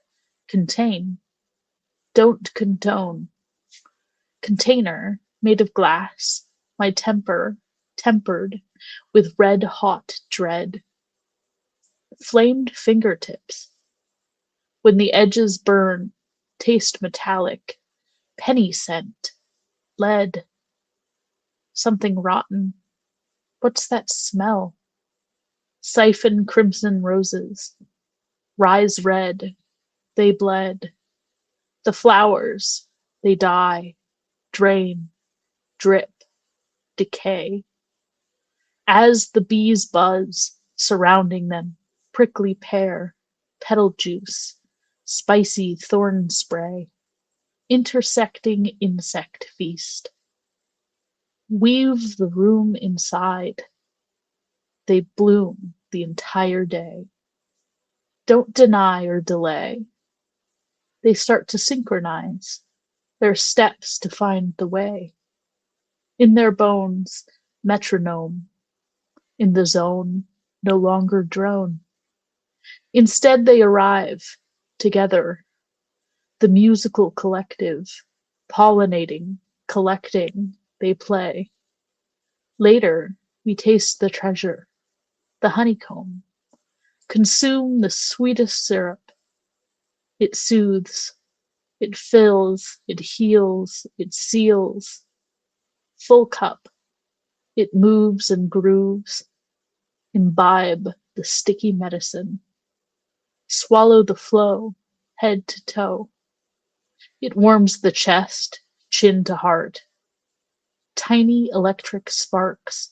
contain. Don't condone. Container made of glass, my temper, tempered with red hot dread. Flamed fingertips. When the edges burn, taste metallic, penny scent, lead. Something rotten. What's that smell? Siphon crimson roses. Rise red. They bled. The flowers. They die. Drain. Drip. Decay. As the bees buzz, surrounding them, prickly pear, petal juice, spicy thorn spray, intersecting insect feast. Weave the room inside. They bloom the entire day. Don't deny or delay. They start to synchronize their steps to find the way. In their bones, metronome. In the zone, no longer drone. Instead, they arrive together, the musical collective, pollinating, collecting, they play. Later, we taste the treasure, the honeycomb, consume the sweetest syrup. It soothes, it fills, it heals, it seals. Full cup, it moves and grooves. Imbibe the sticky medicine. Swallow the flow, head to toe. It warms the chest, chin to heart. Tiny electric sparks,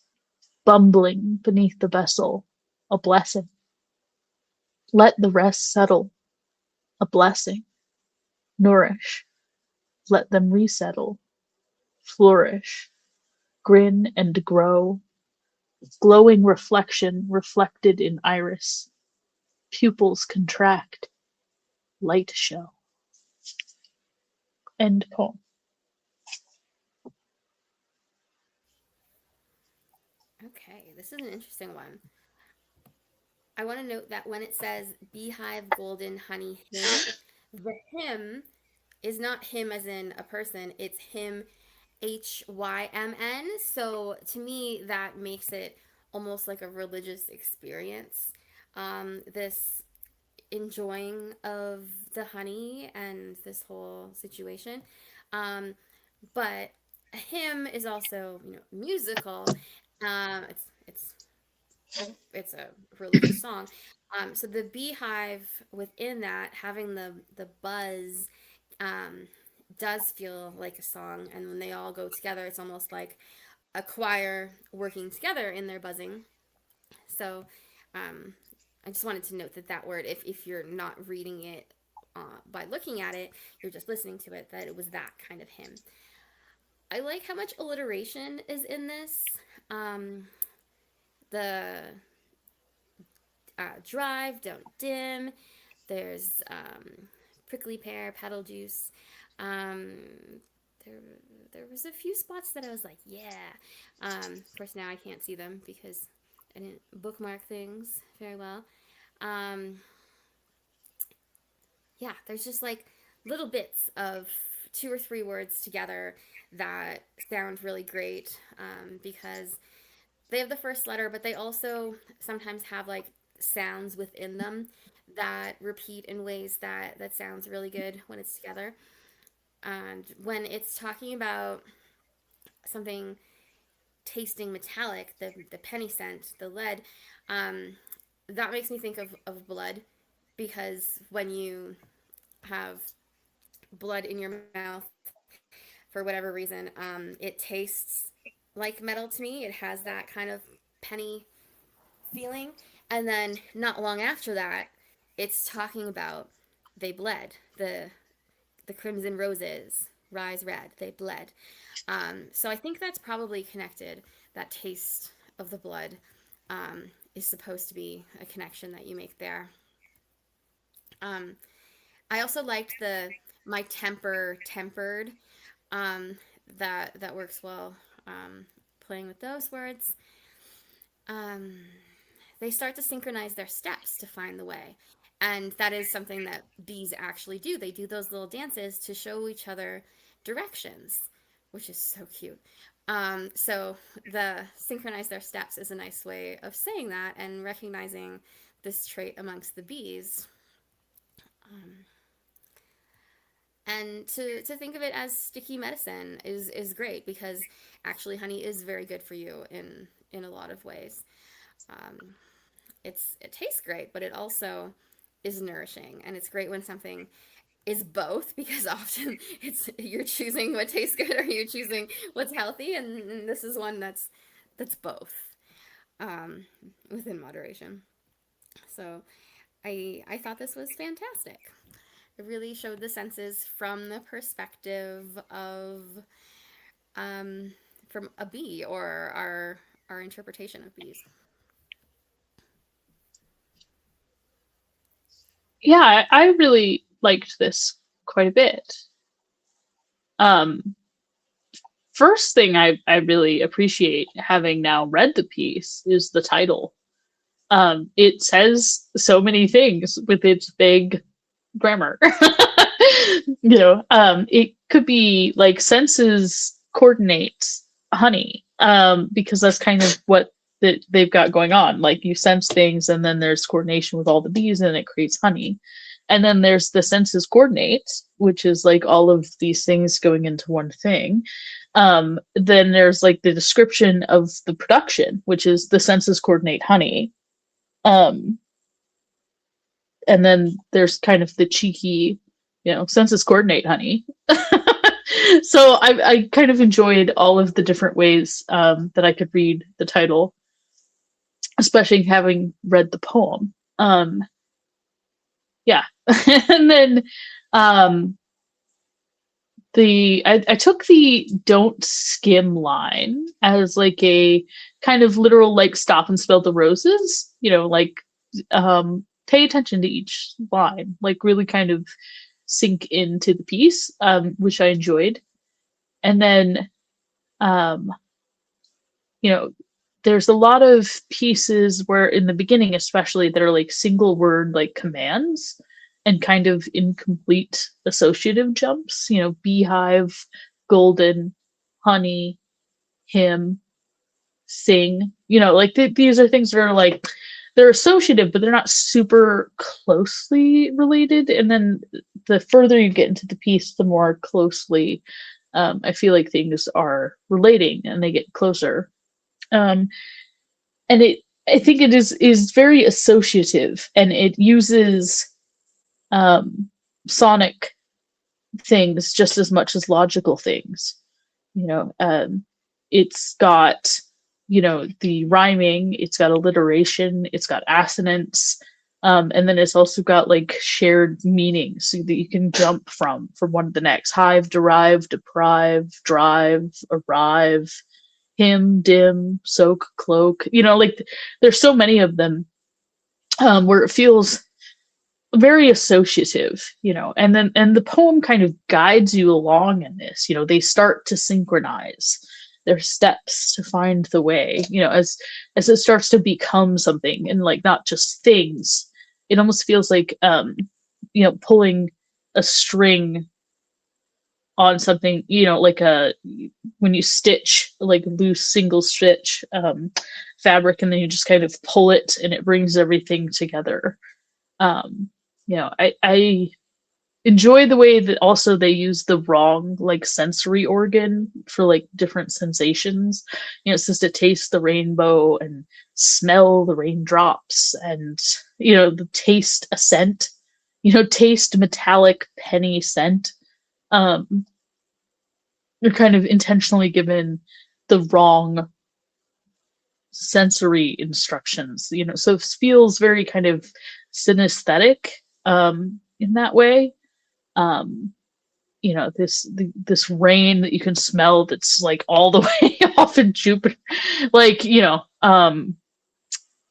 bumbling beneath the vessel, a blessing. Let the rest settle, a blessing. Nourish, let them resettle, flourish, grin and grow. Glowing reflection reflected in iris. Pupils contract, light show. End poem. Okay, this is an interesting one. I want to note that when it says beehive, golden, honey, hymn, the hymn is not him as in a person, it's him, Hymn. So to me, that makes it almost like a religious experience. This enjoying of the honey and this whole situation. Um, but a hymn is also, musical. It's it's a religious song. So the beehive within that, having the buzz, um, does feel like a song, and when they all go together, it's almost like a choir working together in their buzzing. So, um, I just wanted to note that word, if you're not reading it by looking at it, you're just listening to it, that it was that kind of hymn. I like how much alliteration is in this. The drive, don't dim. There's prickly pear, petal juice. Um, there, there was a few spots that I was like, yeah. Of course, now I can't see them because I didn't bookmark things very well. Um, yeah, there's just like little bits of two or three words together that sound really great, because they have the first letter, but they also sometimes have like sounds within them that repeat in ways that sounds really good when it's together. And when it's talking about something tasting metallic, the penny scent, the lead, that makes me think of blood, because when you have blood in your mouth, for whatever reason, it tastes like metal to me. It has that kind of penny feeling. And then not long after that, it's talking about they bled. The crimson roses rise red. They bled. So I think that's probably connected. That taste of the blood is supposed to be a connection that you make there. I also liked the my temper tempered. Um, that works well. Playing with those words. Um, they start to synchronize their steps to find the way. And that is something that bees actually do. They do those little dances to show each other directions, which is so cute. So the synchronize their steps is a nice way of saying that and recognizing this trait amongst the bees. Um, and to think of it as sticky medicine is great, because actually honey is very good for you in a lot of ways. Um, it tastes great, but it also is nourishing, and it's great when something is both, because often it's you're choosing what tastes good or you're choosing what's healthy, and this is one that's both, um, within moderation. So I thought this was fantastic. It really showed the senses from the perspective of from a bee, or our interpretation of bees. Yeah, I really liked this quite a bit. Um, First thing I really appreciate, having now read the piece, is the title. It says so many things with its big grammar. It could be like senses coordinate honey, because that's kind of what they've got going on. Like, you sense things, and then there's coordination with all the bees, and it creates honey. And then there's the senses coordinate, which is like all of these things going into one thing. Then there's like the description of the production, which is the senses coordinate honey. Um, and then there's kind of the cheeky, senses coordinate honey. So I kind of enjoyed all of the different ways that I could read the title, especially having read the poem. Yeah. And then I took the don't skim line as like a kind of literal, like, stop and smell the roses, like, pay attention to each line, like really kind of sink into the piece, which I enjoyed. And then, um, there's a lot of pieces where in the beginning, especially, that are like single word, like commands, and kind of incomplete associative jumps, beehive, golden, honey, hymn, sing, like these are things that are like, they're associative, but they're not super closely related. And then the further you get into the piece, the more closely I feel like things are relating, and they get closer. And I think it is very associative, and it uses sonic things just as much as logical things. It's got, the rhyming, it's got alliteration, it's got assonance, and then it's also got like shared meanings, so that you can jump from one to the next. Hive, derive, deprive, drive, arrive, hymn, dim, soak, cloak. Like, there's so many of them, where it feels very associative, and the poem kind of guides you along in this. They start to synchronize their steps to find the way, as it starts to become something, and like not just things. It almost feels like pulling a string on something, like when you stitch like loose single stitch fabric, and then you just kind of pull it, and it brings everything together. I enjoy the way that also they use the wrong like sensory organ for like different sensations. It's just to taste the rainbow and smell the raindrops and the taste a scent, taste metallic penny scent. You're kind of intentionally given the wrong sensory instructions, so it feels very kind of synesthetic in that way. um this rain that you can smell that's like all the way off in Jupiter, like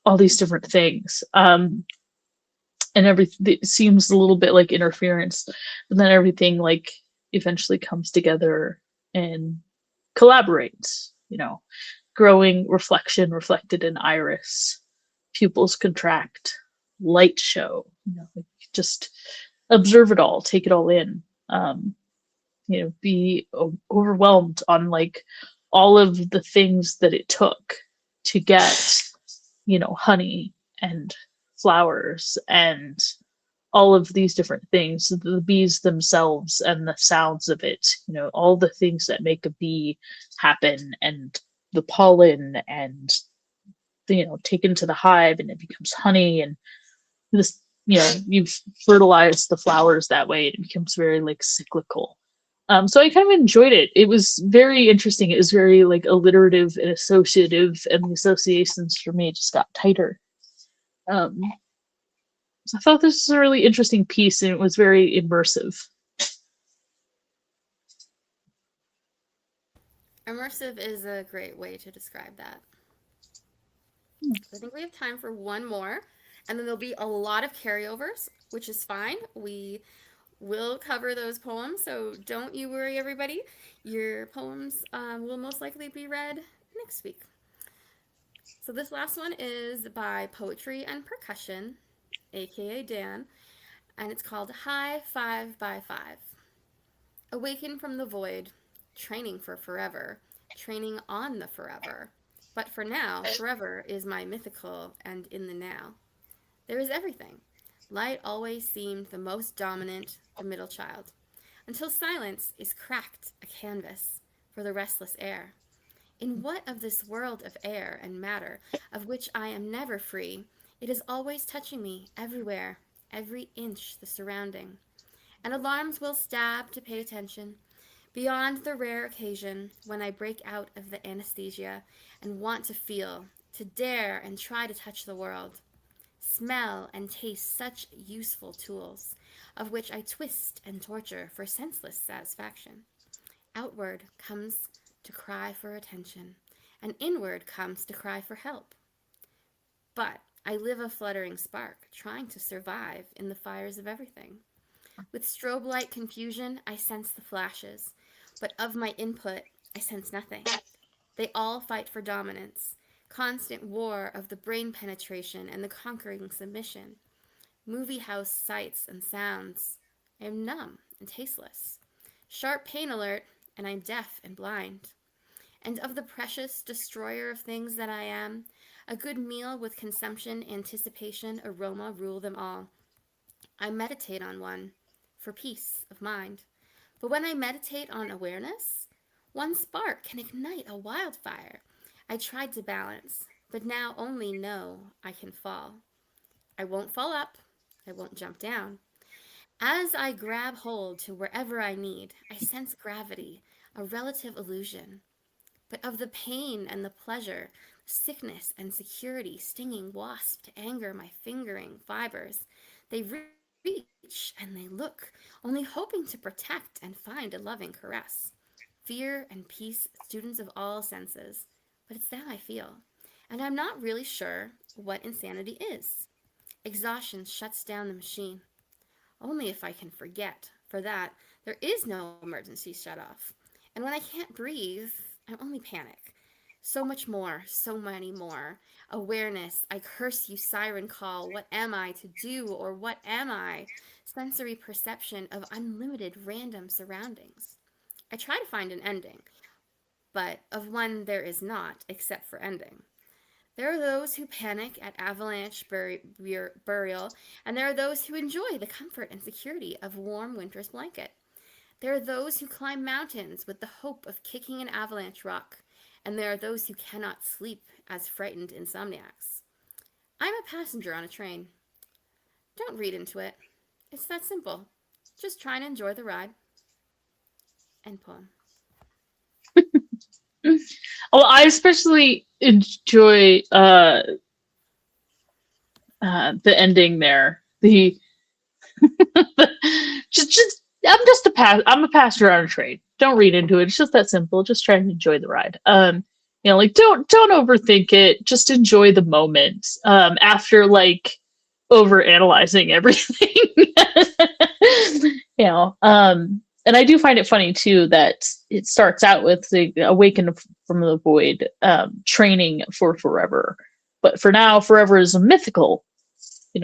all these different things, and everything it seems a little bit like interference, but then everything like eventually comes together and collaborates. Growing reflection reflected in iris, pupils contract, light show, like just observe it all, take it all in. Be overwhelmed on like all of the things that it took to get, honey and flowers and all of these different things, the bees themselves and the sounds of it, all the things that make a bee happen, and the pollen, and taken to the hive and it becomes honey, and this, you've fertilized the flowers that way. It becomes very like cyclical. So I kind of enjoyed it. It was very interesting. It was very like alliterative and associative, and the associations for me just got tighter. Um, so I thought this was a really interesting piece, and it was very immersive. Immersive is a great way to describe that. I think we have time for one more, and then there'll be a lot of carryovers, which is fine. We will cover those poems, so don't you worry, everybody. Your poems will most likely be read next week. So this last one is by Poetry and Percussion, aka Dan, and it's called High 5x5. Awaken from the void, training for forever, training on the forever. But for now, forever is my mythical and in the now. There is everything. Light always seemed the most dominant, the middle child, until silence is cracked a canvas for the restless air. In what of this world of air and matter, of which I am never free, it is always touching me everywhere, every inch the surrounding. And alarms will stab to pay attention, beyond the rare occasion when I break out of the anesthesia and want to feel, to dare and try to touch the world. Smell and taste such useful tools, of which I twist and torture for senseless satisfaction. Outward comes to cry for attention, and inward comes to cry for help. But I live a fluttering spark, trying to survive in the fires of everything. With strobe light confusion, I sense the flashes, but of my input, I sense nothing. They all fight for dominance, constant war of the brain penetration and the conquering submission. Movie house sights and sounds. I am numb and tasteless. Sharp pain alert, and I'm deaf and blind. And of the precious destroyer of things that I am, a good meal with consumption, anticipation, aroma rule them all. I meditate on one, for peace of mind. But when I meditate on awareness, one spark can ignite a wildfire. I tried to balance, but now only know I can fall. I won't fall up, I won't jump down. As I grab hold to wherever I need, I sense gravity, a relative illusion. But of the pain and the pleasure, sickness and security, stinging wasp to anger my fingering fibers, they reach and they look, only hoping to protect and find a loving caress. Fear and peace, students of all senses. But it's that I feel. And I'm not really sure what insanity is. Exhaustion shuts down the machine. Only if I can forget. For that, there is no emergency shut-off. And when I can't breathe, I only panic. So much more, so many more. Awareness, I curse you, siren call. What am I to do, or what am I? Sensory perception of unlimited random surroundings. I try to find an ending, but of one there is not, except for ending. There are those who panic at avalanche burial, and there are those who enjoy the comfort and security of a warm winter's blanket. There are those who climb mountains with the hope of kicking an avalanche rock, and there are those who cannot sleep as frightened insomniacs. I'm a passenger on a train. Don't read into it. It's that simple. Just try and enjoy the ride. End poem. Well, I especially enjoy the ending there. The just I'm a passenger on a train. Don't read into it. It's just that simple. Just try and enjoy the ride. Like don't overthink it. Just enjoy the moment. After like over analyzing everything. And I do find it funny too that it starts out with the awaken from the void, training for forever. But for now, forever is a mythical,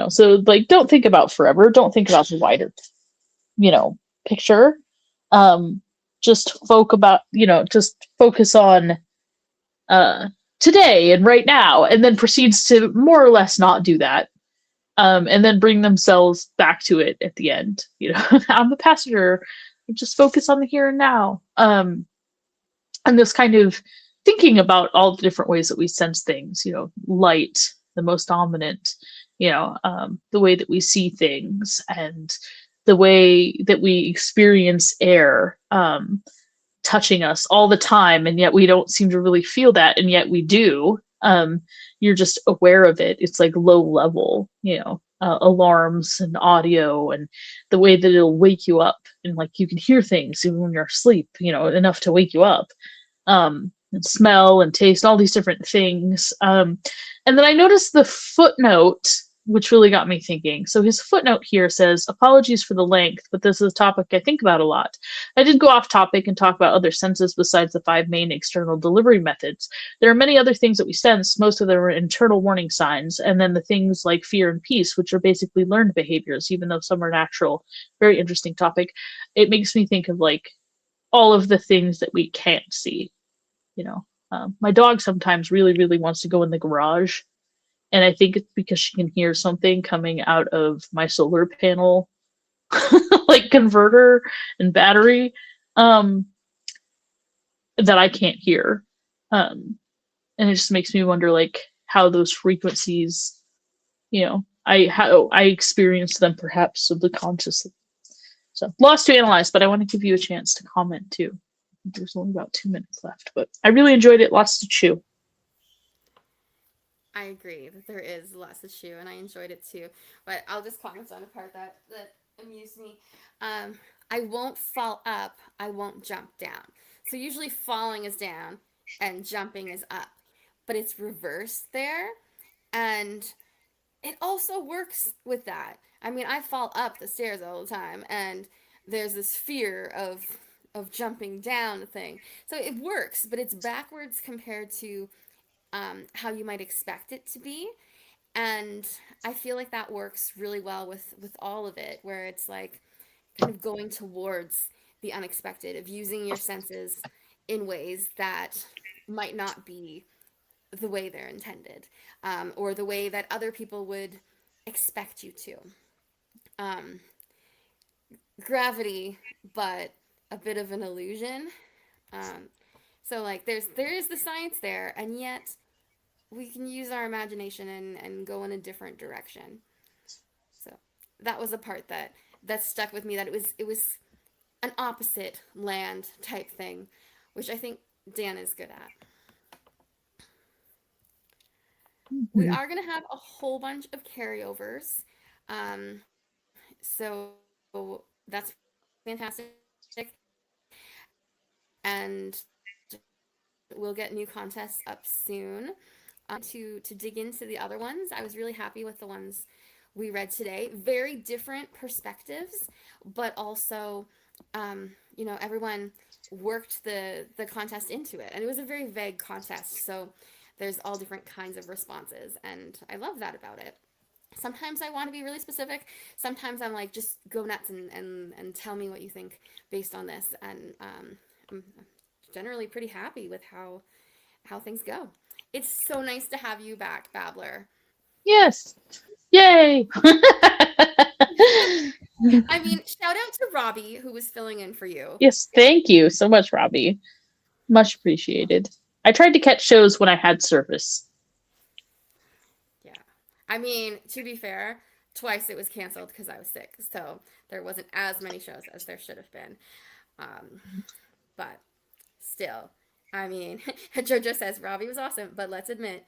so like don't think about forever, don't think about the wider, picture. Just just focus on today and right now, and then proceeds to more or less not do that. And then bring themselves back to it at the end. I'm the passenger. Just focus on the here and now. And this kind of thinking about all the different ways that we sense things. Light, the most dominant. The way that we see things, and the way that we experience air touching us all the time, and yet we don't seem to really feel that, and yet we do. You're just aware of it. It's like low level, alarms and audio, and the way that it'll wake you up, and like you can hear things even when you're asleep, enough to wake you up. And smell and taste, all these different things. And then I noticed the footnote, which really got me thinking. So his footnote here says, apologies for the length, but this is a topic I think about a lot. I did go off topic and talk about other senses besides the 5 main external delivery methods. There are many other things that we sense. Most of them are internal warning signs. And then the things like fear and peace, which are basically learned behaviors, even though some are natural. Very interesting topic. It makes me think of like all of the things that we can't see. My dog sometimes really, really wants to go in the garage. And I think it's because she can hear something coming out of my solar panel, like converter and battery, that I can't hear. And it just makes me wonder, like, how those frequencies, how I experience them perhaps subconsciously. So lots to analyze, but I want to give you a chance to comment too. There's only about 2 minutes left, but I really enjoyed it. Lots to chew. I agree that there is lots to chew, and I enjoyed it too. But I'll just comment on a part that amused me. I won't fall up. I won't jump down. So usually falling is down and jumping is up, but it's reversed there, and it also works with that. I mean, I fall up the stairs all the time, and there's this fear of jumping down the thing. So it works, but it's backwards compared to how you might expect it to be. And I feel like that works really well with all of it, where it's like kind of going towards the unexpected, of using your senses in ways that might not be the way they're intended, or the way that other people would expect you to. Um, Gravity, but a bit of an illusion. So like there is the science there, and yet we can use our imagination and go in a different direction. So that was a part that stuck with me, that it was an opposite land type thing, which I think Dan is good at. We are going to have a whole bunch of carryovers. So that's fantastic. And we'll get new contests up soon. To dig into the other ones, I was really happy with the ones we read today. Very different perspectives, but also, everyone worked the contest into it. And it was a very vague contest, so there's all different kinds of responses, and I love that about it. Sometimes I want to be really specific. Sometimes I'm like, just go nuts and tell me what you think based on this. And I'm generally pretty happy with how things go. It's so nice to have you back, Babbler. Yes. Yay. I mean, shout out to Robbie, who was filling in for you. Yes, thank you so much, Robbie. Much appreciated. I tried to catch shows when I had service. Yeah. I mean, to be fair, twice it was canceled because I was sick. So there wasn't as many shows as there should have been. But still, I mean, JoJo says Robbie was awesome, but let's admit,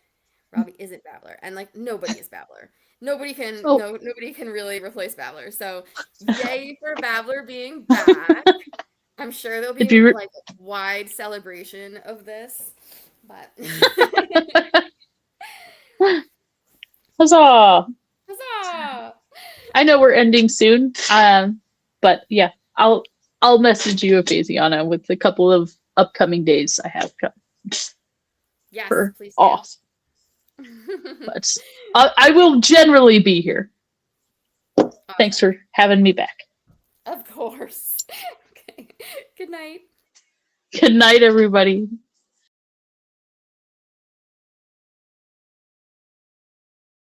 Robbie isn't Babbler. And like, nobody is Babbler. Nobody can nobody can really replace Babbler. So yay for Babbler being back. I'm sure there'll be like a wide celebration of this. But Huzzah! huzzah! I know we're ending soon. But yeah, I'll message you, Aphasiana, with a couple of upcoming days I have Yes, for please do. off. But I will generally be here. Awesome. Thanks for having me back. Of course. Okay. Good night. Good night, everybody.